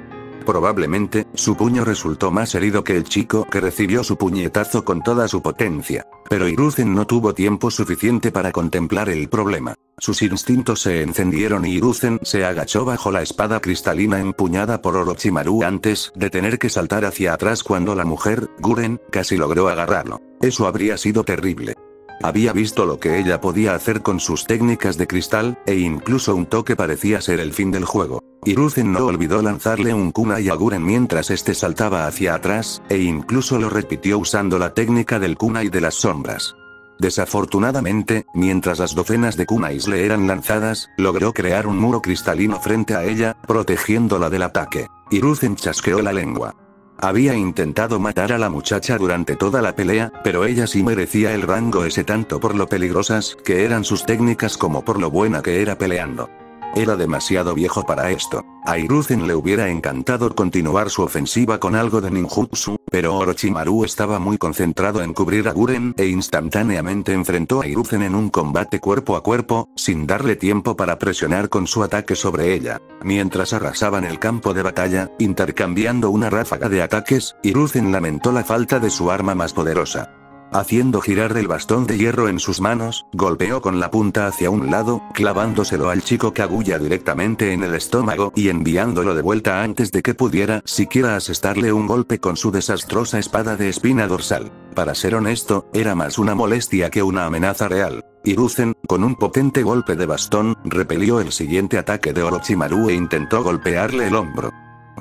Probablemente, su puño resultó más herido que el chico que recibió su puñetazo con toda su potencia. Pero Hiruzen no tuvo tiempo suficiente para contemplar el problema. Sus instintos se encendieron y Hiruzen se agachó bajo la espada cristalina empuñada por Orochimaru antes de tener que saltar hacia atrás cuando la mujer, Guren, casi logró agarrarlo. Eso habría sido terrible. Había visto lo que ella podía hacer con sus técnicas de cristal, e incluso un toque parecía ser el fin del juego. Hiruzen no olvidó lanzarle un kunai a Guren mientras este saltaba hacia atrás, e incluso lo repitió usando la técnica del kunai de las sombras. Desafortunadamente, mientras las docenas de kunais le eran lanzadas, logró crear un muro cristalino frente a ella, protegiéndola del ataque. Hiruzen chasqueó la lengua. Había intentado matar a la muchacha durante toda la pelea, pero ella sí merecía el rango ese tanto por lo peligrosas que eran sus técnicas como por lo buena que era peleando. Era demasiado viejo para esto. A Hiruzen le hubiera encantado continuar su ofensiva con algo de ninjutsu, pero Orochimaru estaba muy concentrado en cubrir a Guren e instantáneamente enfrentó a Hiruzen en un combate cuerpo a cuerpo, sin darle tiempo para presionar con su ataque sobre ella. Mientras arrasaban el campo de batalla, intercambiando una ráfaga de ataques, Hiruzen lamentó la falta de su arma más poderosa. Haciendo girar el bastón de hierro en sus manos, golpeó con la punta hacia un lado, clavándoselo al chico Kaguya directamente en el estómago y enviándolo de vuelta antes de que pudiera siquiera asestarle un golpe con su desastrosa espada de espina dorsal. Para ser honesto, era más una molestia que una amenaza real. Hiruzen, con un potente golpe de bastón, repelió el siguiente ataque de Orochimaru e intentó golpearle el hombro.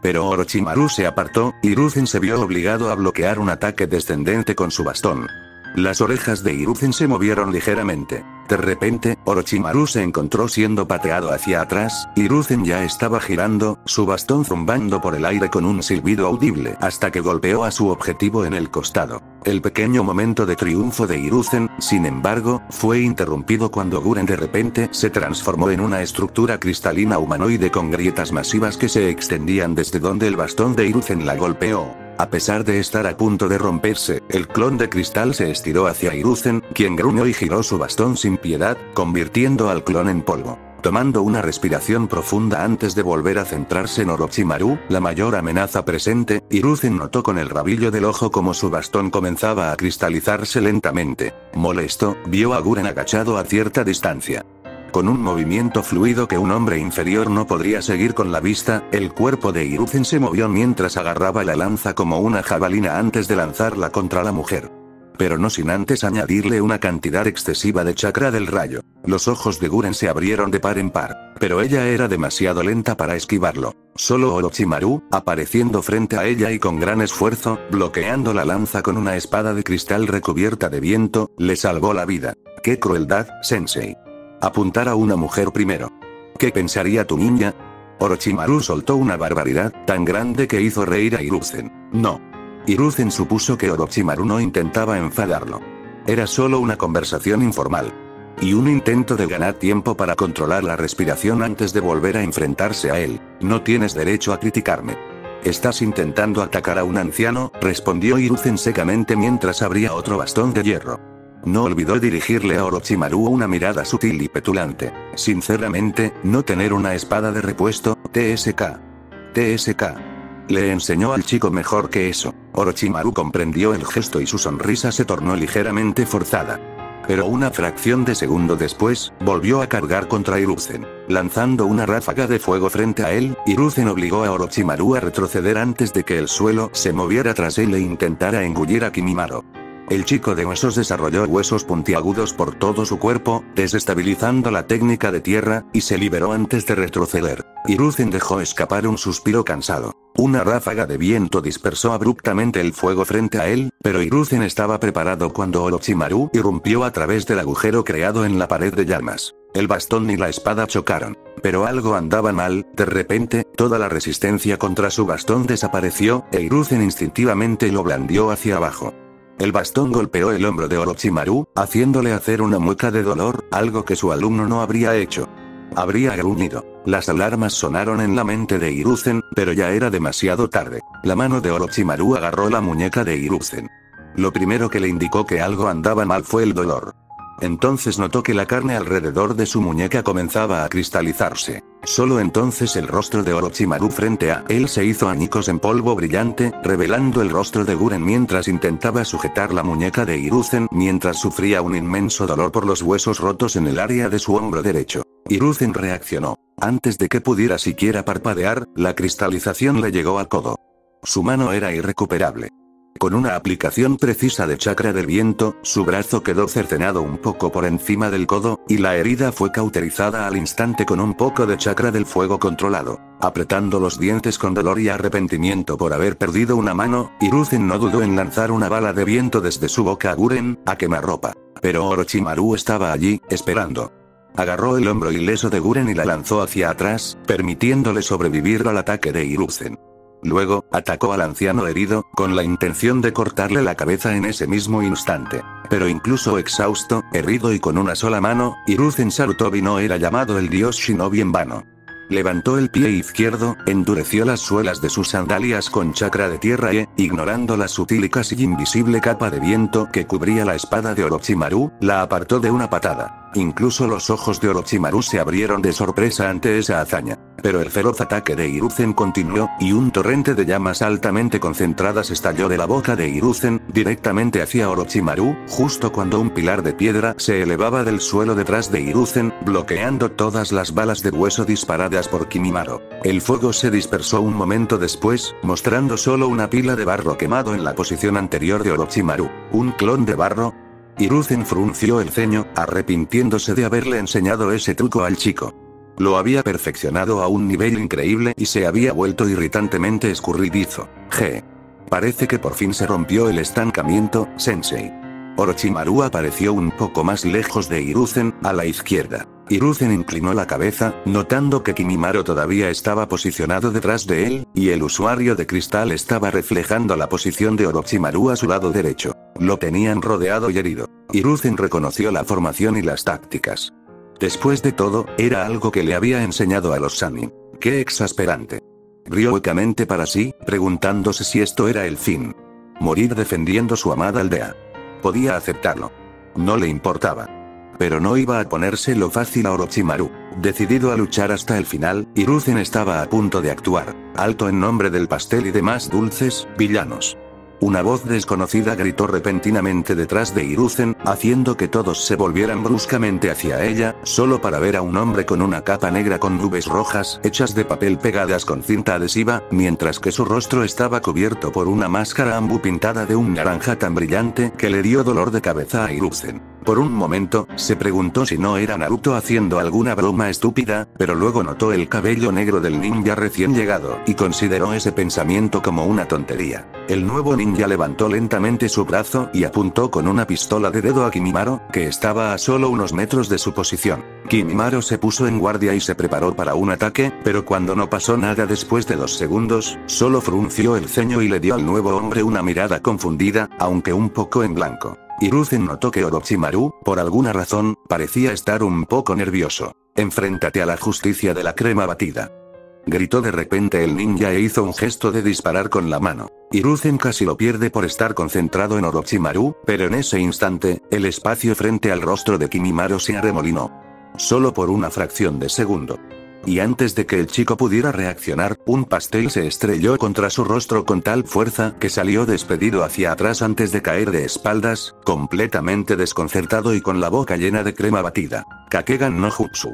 Pero Orochimaru se apartó, y Hiruzen se vio obligado a bloquear un ataque descendente con su bastón. Las orejas de Hiruzen se movieron ligeramente. De repente, Orochimaru se encontró siendo pateado hacia atrás, Hiruzen ya estaba girando, su bastón zumbando por el aire con un silbido audible hasta que golpeó a su objetivo en el costado. El pequeño momento de triunfo de Hiruzen, sin embargo, fue interrumpido cuando Guren de repente se transformó en una estructura cristalina humanoide con grietas masivas que se extendían desde donde el bastón de Hiruzen la golpeó. A pesar de estar a punto de romperse, el clon de cristal se estiró hacia Hiruzen, quien gruñó y giró su bastón sin piedad, convirtiendo al clon en polvo. Tomando una respiración profunda antes de volver a centrarse en Orochimaru, la mayor amenaza presente, Hiruzen notó con el rabillo del ojo como su bastón comenzaba a cristalizarse lentamente. Molesto, vio a Guren agachado a cierta distancia. Con un movimiento fluido que un hombre inferior no podría seguir con la vista, el cuerpo de Hiruzen se movió mientras agarraba la lanza como una jabalina antes de lanzarla contra la mujer. Pero no sin antes añadirle una cantidad excesiva de chakra del rayo. Los ojos de Guren se abrieron de par en par, pero ella era demasiado lenta para esquivarlo. Solo Orochimaru, apareciendo frente a ella y con gran esfuerzo, bloqueando la lanza con una espada de cristal recubierta de viento, le salvó la vida. ¡Qué crueldad, sensei! Apuntar a una mujer primero. ¿Qué pensaría tu niña? Orochimaru soltó una barbaridad tan grande que hizo reír a Hiruzen. No. Hiruzen supuso que Orochimaru no intentaba enfadarlo. Era solo una conversación informal. Y un intento de ganar tiempo para controlar la respiración antes de volver a enfrentarse a él. No tienes derecho a criticarme. ¿Estás intentando atacar a un anciano?, respondió Hiruzen secamente mientras abría otro bastón de hierro. No olvidó dirigirle a Orochimaru una mirada sutil y petulante. Sinceramente, no tener una espada de repuesto, TSK. TSK. Le enseñó al chico mejor que eso. Orochimaru comprendió el gesto y su sonrisa se tornó ligeramente forzada. Pero una fracción de segundo después, volvió a cargar contra Hiruzen. Lanzando una ráfaga de fuego frente a él, Hiruzen obligó a Orochimaru a retroceder antes de que el suelo se moviera tras él e intentara engullir a Kimimaro. El chico de huesos desarrolló huesos puntiagudos por todo su cuerpo, desestabilizando la técnica de tierra, y se liberó antes de retroceder. Hiruzen dejó escapar un suspiro cansado. Una ráfaga de viento dispersó abruptamente el fuego frente a él, pero Hiruzen estaba preparado cuando Orochimaru irrumpió a través del agujero creado en la pared de llamas. El bastón y la espada chocaron. Pero algo andaba mal, de repente, toda la resistencia contra su bastón desapareció, e Hiruzen instintivamente lo blandió hacia abajo. El bastón golpeó el hombro de Orochimaru, haciéndole hacer una mueca de dolor, algo que su alumno no habría hecho. Habría gruñido. Las alarmas sonaron en la mente de Hiruzen, pero ya era demasiado tarde. La mano de Orochimaru agarró la muñeca de Hiruzen. Lo primero que le indicó que algo andaba mal fue el dolor. Entonces notó que la carne alrededor de su muñeca comenzaba a cristalizarse. Solo entonces el rostro de Orochimaru frente a él se hizo añicos en polvo brillante, revelando el rostro de Guren mientras intentaba sujetar la muñeca de Hiruzen mientras sufría un inmenso dolor por los huesos rotos en el área de su hombro derecho. Hiruzen reaccionó. Antes de que pudiera siquiera parpadear, la cristalización le llegó al codo. Su mano era irrecuperable. Con una aplicación precisa de chakra del viento, su brazo quedó cercenado un poco por encima del codo, y la herida fue cauterizada al instante con un poco de chakra del fuego controlado. Apretando los dientes con dolor y arrepentimiento por haber perdido una mano, Hiruzen no dudó en lanzar una bala de viento desde su boca a Guren, a quemarropa. Pero Orochimaru estaba allí, esperando. Agarró el hombro ileso de Guren y la lanzó hacia atrás, permitiéndole sobrevivir al ataque de Hiruzen. Luego, atacó al anciano herido, con la intención de cortarle la cabeza en ese mismo instante. Pero incluso exhausto, herido y con una sola mano, Hiruzen Sarutobi no era llamado el dios shinobi en vano. Levantó el pie izquierdo, endureció las suelas de sus sandalias con chakra de tierra e, ignorando la sutil y casi invisible capa de viento que cubría la espada de Orochimaru, la apartó de una patada. Incluso los ojos de Orochimaru se abrieron de sorpresa ante esa hazaña. Pero el feroz ataque de Hiruzen continuó, y un torrente de llamas altamente concentradas estalló de la boca de Hiruzen, directamente hacia Orochimaru, justo cuando un pilar de piedra se elevaba del suelo detrás de Hiruzen, bloqueando todas las balas de hueso disparadas por Kimimaro. El fuego se dispersó un momento después, mostrando solo una pila de barro quemado en la posición anterior de Orochimaru. ¿Un clon de barro? Hiruzen frunció el ceño, arrepintiéndose de haberle enseñado ese truco al chico. Lo había perfeccionado a un nivel increíble y se había vuelto irritantemente escurridizo. Parece que por fin se rompió el estancamiento, sensei. Orochimaru apareció un poco más lejos de Hiruzen, a la izquierda. Hiruzen inclinó la cabeza, notando que Kimimaro todavía estaba posicionado detrás de él, y el usuario de cristal estaba reflejando la posición de Orochimaru a su lado derecho. Lo tenían rodeado y herido. Hiruzen reconoció la formación y las tácticas. Después de todo, era algo que le había enseñado a los Sannin. ¡Qué exasperante! Rió huecamente para sí, preguntándose si esto era el fin. Morir defendiendo su amada aldea. Podía aceptarlo. No le importaba. Pero no iba a ponérselo fácil a Orochimaru. Decidido a luchar hasta el final, Hiruzen estaba a punto de actuar. Alto en nombre del pastel y demás dulces, villanos. Una voz desconocida gritó repentinamente detrás de Hiruzen, haciendo que todos se volvieran bruscamente hacia ella, solo para ver a un hombre con una capa negra con nubes rojas hechas de papel pegadas con cinta adhesiva, mientras que su rostro estaba cubierto por una máscara ambú pintada de un naranja tan brillante que le dio dolor de cabeza a Hiruzen. Por un momento, se preguntó si no era Naruto haciendo alguna broma estúpida, pero luego notó el cabello negro del ninja recién llegado, y consideró ese pensamiento como una tontería. El nuevo ninja levantó lentamente su brazo y apuntó con una pistola de dedo a Kimimaro, que estaba a solo unos metros de su posición. Kimimaro se puso en guardia y se preparó para un ataque, pero cuando no pasó nada después de 2 segundos, solo frunció el ceño y le dio al nuevo hombre una mirada confundida, aunque un poco en blanco. Hiruzen notó que Orochimaru, por alguna razón, parecía estar un poco nervioso. «Enfréntate a la justicia de la crema batida», gritó de repente el ninja e hizo un gesto de disparar con la mano. Hiruzen casi lo pierde por estar concentrado en Orochimaru, pero en ese instante, el espacio frente al rostro de Kimimaro se arremolinó. Solo por una fracción de segundo. Y antes de que el chico pudiera reaccionar, un pastel se estrelló contra su rostro con tal fuerza que salió despedido hacia atrás antes de caer de espaldas, completamente desconcertado y con la boca llena de crema batida. «Kakegan no Jutsu»,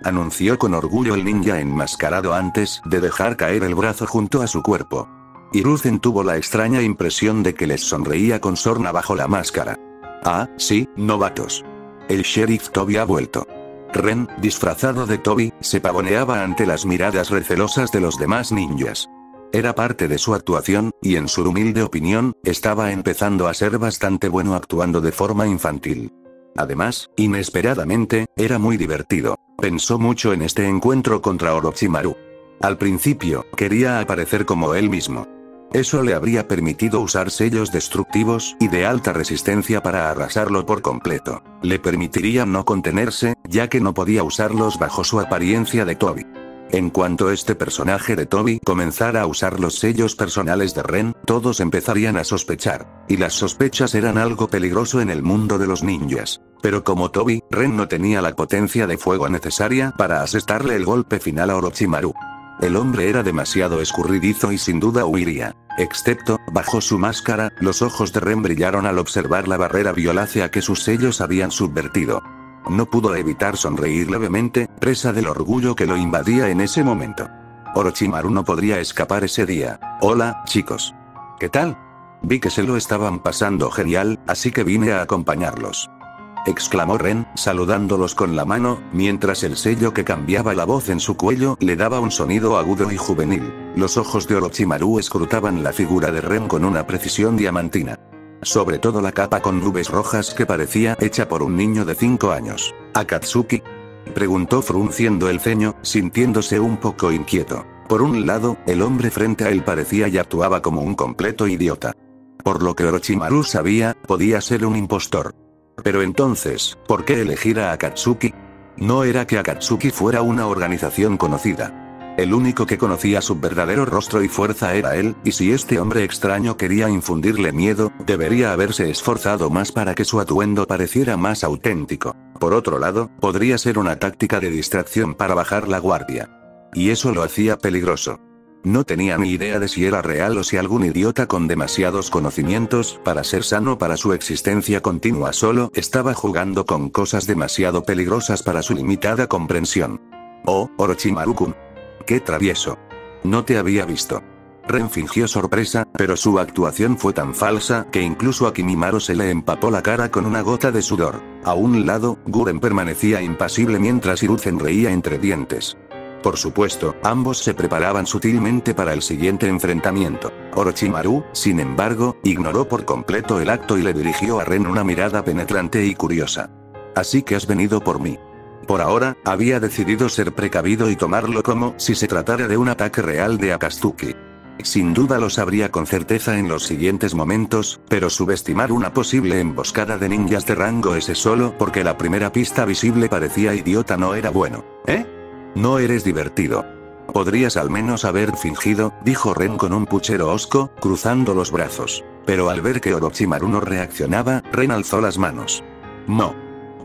anunció con orgullo el ninja enmascarado antes de dejar caer el brazo junto a su cuerpo. Hiruzen tuvo la extraña impresión de que les sonreía con sorna bajo la máscara. Ah, sí, novatos. El sheriff Toby ha vuelto. Ren, disfrazado de Toby, se pavoneaba ante las miradas recelosas de los demás ninjas. Era parte de su actuación, y en su humilde opinión, estaba empezando a ser bastante bueno actuando de forma infantil. Además, inesperadamente, era muy divertido. Pensó mucho en este encuentro contra Orochimaru. Al principio, quería aparecer como él mismo. Eso le habría permitido usar sellos destructivos y de alta resistencia para arrasarlo por completo. Le permitiría no contenerse, ya que no podía usarlos bajo su apariencia de Toby. En cuanto este personaje de Toby comenzara a usar los sellos personales de Ren, todos empezarían a sospechar. Y las sospechas eran algo peligroso en el mundo de los ninjas. Pero como Toby, Ren no tenía la potencia de fuego necesaria para asestarle el golpe final a Orochimaru. El hombre era demasiado escurridizo y sin duda huiría. Excepto, bajo su máscara, los ojos de Ren brillaron al observar la barrera violácea que sus sellos habían subvertido. No pudo evitar sonreír levemente, presa del orgullo que lo invadía en ese momento. Orochimaru no podría escapar ese día. Hola, chicos. ¿Qué tal? Vi que se lo estaban pasando genial, así que vine a acompañarlos. Exclamó Ren, saludándolos con la mano, mientras el sello que cambiaba la voz en su cuello le daba un sonido agudo y juvenil. Los ojos de Orochimaru escrutaban la figura de Ren con una precisión diamantina. Sobre todo la capa con nubes rojas que parecía hecha por un niño de 5 años. ¿Akatsuki? Preguntó frunciendo el ceño, sintiéndose un poco inquieto. Por un lado, el hombre frente a él parecía y actuaba como un completo idiota. Por lo que Orochimaru sabía, podía ser un impostor. Pero entonces, ¿por qué elegir a Akatsuki? No era que Akatsuki fuera una organización conocida. El único que conocía su verdadero rostro y fuerza era él, y si este hombre extraño quería infundirle miedo, debería haberse esforzado más para que su atuendo pareciera más auténtico. Por otro lado, podría ser una táctica de distracción para bajar la guardia. Y eso lo hacía peligroso. No tenía ni idea de si era real o si algún idiota con demasiados conocimientos para ser sano para su existencia continua solo estaba jugando con cosas demasiado peligrosas para su limitada comprensión. Oh, Orochimaru-kun. ¡Qué travieso! No te había visto. Ren fingió sorpresa, pero su actuación fue tan falsa que incluso a Kimimaro se le empapó la cara con una gota de sudor. A un lado, Guren permanecía impasible mientras Hiruzen reía entre dientes. Por supuesto, ambos se preparaban sutilmente para el siguiente enfrentamiento. Orochimaru, sin embargo, ignoró por completo el acto y le dirigió a Ren una mirada penetrante y curiosa. Así que has venido por mí. Por ahora, había decidido ser precavido y tomarlo como si se tratara de un ataque real de Akatsuki. Sin duda lo sabría con certeza en los siguientes momentos, pero subestimar una posible emboscada de ninjas de rango S solo porque la primera pista visible parecía idiota no era bueno. ¿Eh? No eres divertido. Podrías al menos haber fingido, dijo Ren con un puchero hosco, cruzando los brazos. Pero al ver que Orochimaru no reaccionaba, Ren alzó las manos. No.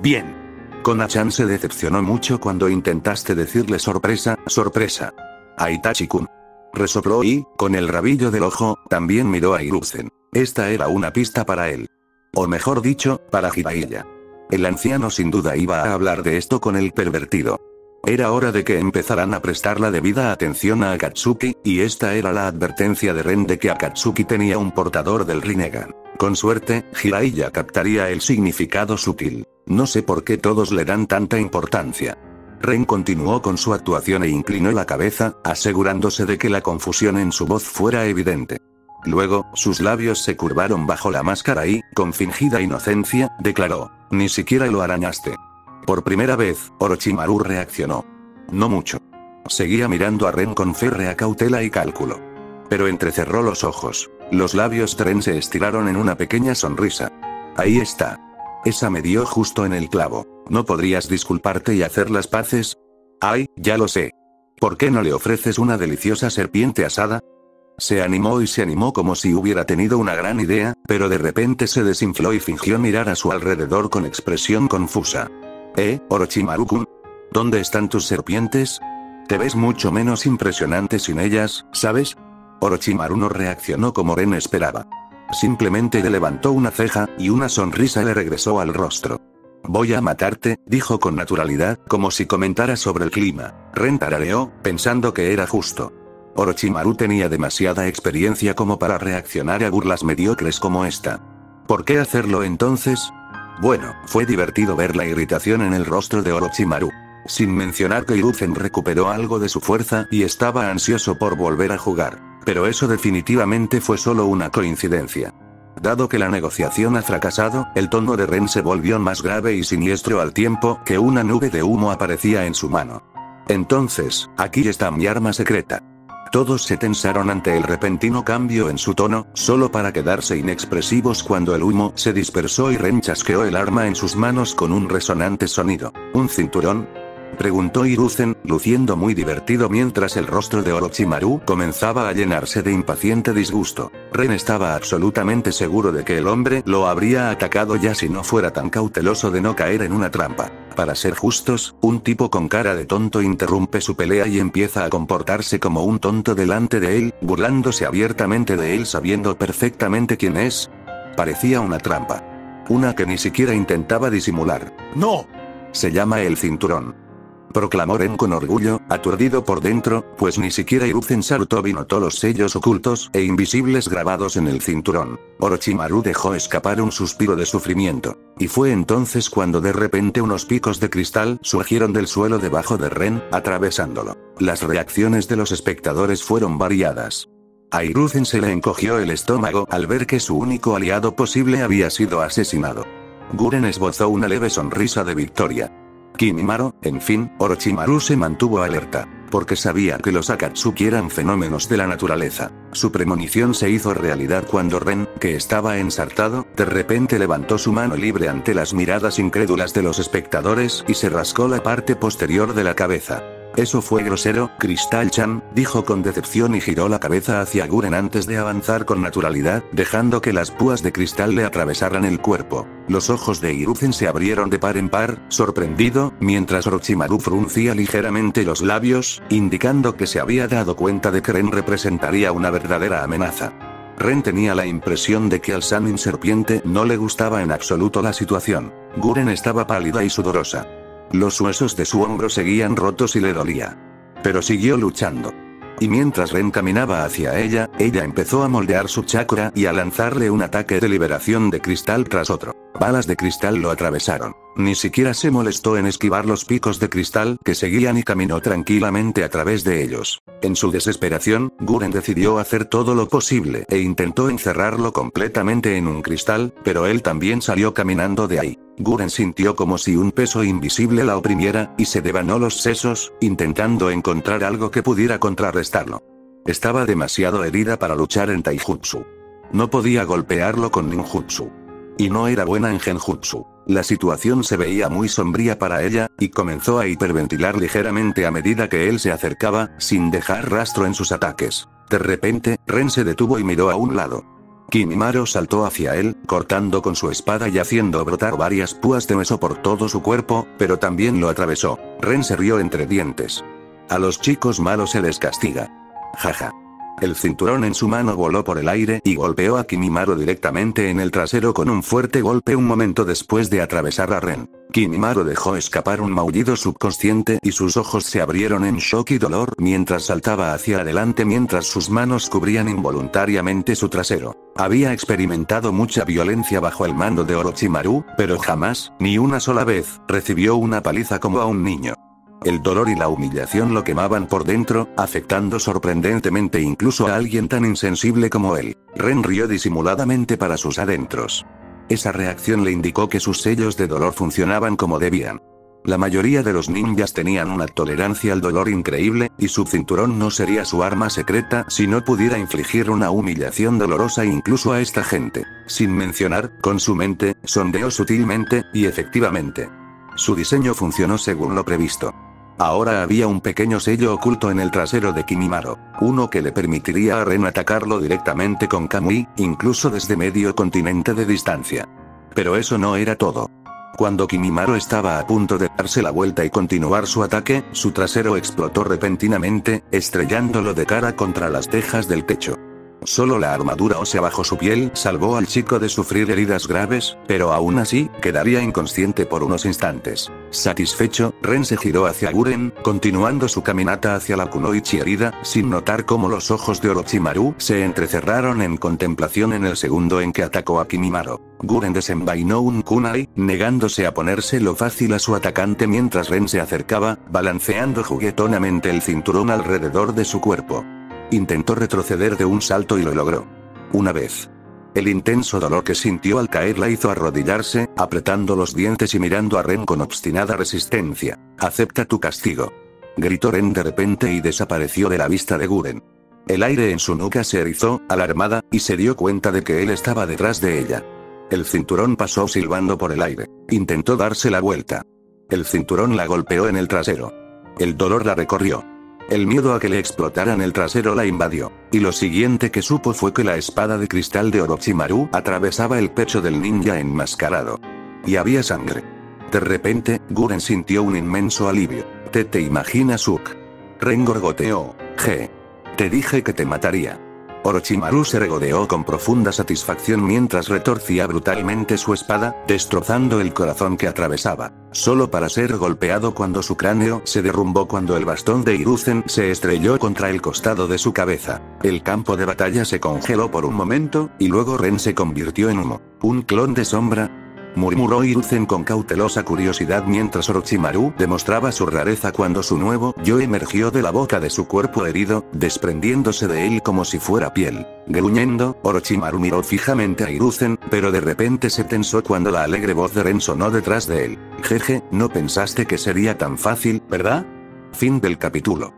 Bien. Kona-chan se decepcionó mucho cuando intentaste decirle sorpresa, sorpresa. A Itachi-kun. Resopló y, con el rabillo del ojo, también miró a Hiruzen. Esta era una pista para él. O mejor dicho, para Jiraiya. El anciano sin duda iba a hablar de esto con el pervertido. Era hora de que empezaran a prestar la debida atención a Akatsuki, y esta era la advertencia de Ren de que Akatsuki tenía un portador del Rinnegan. Con suerte, Jiraiya captaría el significado sutil. No sé por qué todos le dan tanta importancia. Ren continuó con su actuación e inclinó la cabeza, asegurándose de que la confusión en su voz fuera evidente. Luego, sus labios se curvaron bajo la máscara y, con fingida inocencia, declaró: ni siquiera lo arañaste. Por primera vez, Orochimaru reaccionó. No mucho. Seguía mirando a Ren con férrea cautela y cálculo. Pero entrecerró los ojos. Los labios de Ren se estiraron en una pequeña sonrisa. Ahí está. Esa me dio justo en el clavo. ¿No podrías disculparte y hacer las paces? Ay, ya lo sé. ¿Por qué no le ofreces una deliciosa serpiente asada? Se animó y se animó como si hubiera tenido una gran idea, pero de repente se desinfló y fingió mirar a su alrededor con expresión confusa. Orochimaru-kun. ¿Dónde están tus serpientes? Te ves mucho menos impresionante sin ellas, ¿sabes? Orochimaru no reaccionó como Ren esperaba. Simplemente le levantó una ceja, y una sonrisa le regresó al rostro. Voy a matarte, dijo con naturalidad, como si comentara sobre el clima. Ren tarareó, pensando que era justo. Orochimaru tenía demasiada experiencia como para reaccionar a burlas mediocres como esta. ¿Por qué hacerlo entonces? Bueno, fue divertido ver la irritación en el rostro de Orochimaru. Sin mencionar que Hiruzen recuperó algo de su fuerza y estaba ansioso por volver a jugar. Pero eso definitivamente fue solo una coincidencia. Dado que la negociación ha fracasado, el tono de Ren se volvió más grave y siniestro al tiempo que una nube de humo aparecía en su mano. Entonces, aquí está mi arma secreta. Todos se tensaron ante el repentino cambio en su tono, solo para quedarse inexpresivos cuando el humo se dispersó y Ren chasqueó el arma en sus manos con un resonante sonido. ¿Un cinturón?, preguntó Hiruzen, luciendo muy divertido mientras el rostro de Orochimaru comenzaba a llenarse de impaciente disgusto. Ren estaba absolutamente seguro de que el hombre lo habría atacado ya si no fuera tan cauteloso de no caer en una trampa. Para ser justos, un tipo con cara de tonto interrumpe su pelea y empieza a comportarse como un tonto delante de él, burlándose abiertamente de él sabiendo perfectamente quién es. Parecía una trampa. Una que ni siquiera intentaba disimular. ¡No! Se llama el cinturón, proclamó Ren con orgullo, aturdido por dentro, pues ni siquiera Hiruzen Sarutobi notó los sellos ocultos e invisibles grabados en el cinturón. Orochimaru dejó escapar un suspiro de sufrimiento. Y fue entonces cuando de repente unos picos de cristal surgieron del suelo debajo de Ren, atravesándolo. Las reacciones de los espectadores fueron variadas. A Hiruzen se le encogió el estómago al ver que su único aliado posible había sido asesinado. Guren esbozó una leve sonrisa de victoria. Kimimaro, en fin, Orochimaru se mantuvo alerta, porque sabía que los Akatsuki eran fenómenos de la naturaleza. Su premonición se hizo realidad cuando Ren, que estaba ensartado, de repente levantó su mano libre ante las miradas incrédulas de los espectadores y se rascó la parte posterior de la cabeza. Eso fue grosero, Crystal-chan, dijo con decepción y giró la cabeza hacia Guren antes de avanzar con naturalidad, dejando que las púas de cristal le atravesaran el cuerpo. Los ojos de Hiruzen se abrieron de par en par, sorprendido, mientras Orochimaru fruncía ligeramente los labios, indicando que se había dado cuenta de que Ren representaría una verdadera amenaza. Ren tenía la impresión de que al Sannin Serpiente no le gustaba en absoluto la situación. Guren estaba pálida y sudorosa. Los huesos de su hombro seguían rotos y le dolía. Pero siguió luchando. Y mientras Ren caminaba hacia ella empezó a moldear su chakra y a lanzarle un ataque de liberación de cristal tras otro. Balas de cristal lo atravesaron. Ni siquiera se molestó en esquivar los picos de cristal que seguían y caminó tranquilamente a través de ellos. En su desesperación, Guren decidió hacer todo lo posible e intentó encerrarlo completamente en un cristal, pero él también salió caminando de ahí. Guren sintió como si un peso invisible la oprimiera, y se devanó los sesos, intentando encontrar algo que pudiera contrarrestarlo. Estaba demasiado herida para luchar en taijutsu. No podía golpearlo con ninjutsu. Y no era buena en genjutsu. La situación se veía muy sombría para ella, y comenzó a hiperventilar ligeramente a medida que él se acercaba, sin dejar rastro en sus ataques. De repente, Ren se detuvo y miró a un lado. Kimimaro saltó hacia él, cortando con su espada y haciendo brotar varias púas de hueso por todo su cuerpo, pero también lo atravesó. Ren se rió entre dientes. A los chicos malos se les castiga. Jaja. El cinturón en su mano voló por el aire y golpeó a Kimimaro directamente en el trasero con un fuerte golpe un momento después de atravesar a Ren. Kimimaro dejó escapar un maullido subconsciente y sus ojos se abrieron en shock y dolor mientras saltaba hacia adelante mientras sus manos cubrían involuntariamente su trasero. Había experimentado mucha violencia bajo el mando de Orochimaru, pero jamás, ni una sola vez, recibió una paliza como a un niño. El dolor y la humillación lo quemaban por dentro, afectando sorprendentemente incluso a alguien tan insensible como él. Ren rió disimuladamente para sus adentros. Esa reacción le indicó que sus sellos de dolor funcionaban como debían. La mayoría de los ninjas tenían una tolerancia al dolor increíble, y su cinturón no sería su arma secreta si no pudiera infligir una humillación dolorosa incluso a esta gente. Sin mencionar, con su mente, sondeó sutilmente, y efectivamente. Su diseño funcionó según lo previsto. Ahora había un pequeño sello oculto en el trasero de Kimimaro, uno que le permitiría a Ren atacarlo directamente con Kamui, incluso desde medio continente de distancia. Pero eso no era todo. Cuando Kimimaro estaba a punto de darse la vuelta y continuar su ataque, su trasero explotó repentinamente, estrellándolo de cara contra las tejas del techo. Solo la armadura ósea bajo su piel salvó al chico de sufrir heridas graves, pero aún así, quedaría inconsciente por unos instantes. Satisfecho, Ren se giró hacia Guren, continuando su caminata hacia la kunoichi herida, sin notar cómo los ojos de Orochimaru se entrecerraron en contemplación en el segundo en que atacó a Kimimaro. Guren desenvainó un kunai, negándose a ponérselo fácil a su atacante mientras Ren se acercaba, balanceando juguetonamente el cinturón alrededor de su cuerpo. Intentó retroceder de un salto y lo logró. Una vez. El intenso dolor que sintió al caer la hizo arrodillarse, apretando los dientes y mirando a Ren con obstinada resistencia. «Acepta tu castigo», gritó Ren de repente y desapareció de la vista de Guren. El aire en su nuca se erizó, alarmada, y se dio cuenta de que él estaba detrás de ella. El cinturón pasó silbando por el aire. Intentó darse la vuelta. El cinturón la golpeó en el trasero. El dolor la recorrió. El miedo a que le explotaran el trasero la invadió, y lo siguiente que supo fue que la espada de cristal de Orochimaru atravesaba el pecho del ninja enmascarado. Y había sangre. De repente, Guren sintió un inmenso alivio. ¿Te imaginas, Uuk? Ren gorgoteó. Te dije que te mataría. Orochimaru se regodeó con profunda satisfacción mientras retorcía brutalmente su espada, destrozando el corazón que atravesaba, solo para ser golpeado cuando su cráneo se derrumbó cuando el bastón de Hiruzen se estrelló contra el costado de su cabeza. El campo de batalla se congeló por un momento, y luego Ren se convirtió en humo. ¿Un clon de sombra?, murmuró Hiruzen con cautelosa curiosidad mientras Orochimaru demostraba su rareza cuando su nuevo yo emergió de la boca de su cuerpo herido, desprendiéndose de él como si fuera piel. Gruñendo, Orochimaru miró fijamente a Hiruzen, pero de repente se tensó cuando la alegre voz de Ren sonó detrás de él. Jeje, no pensaste que sería tan fácil, ¿verdad? Fin del capítulo.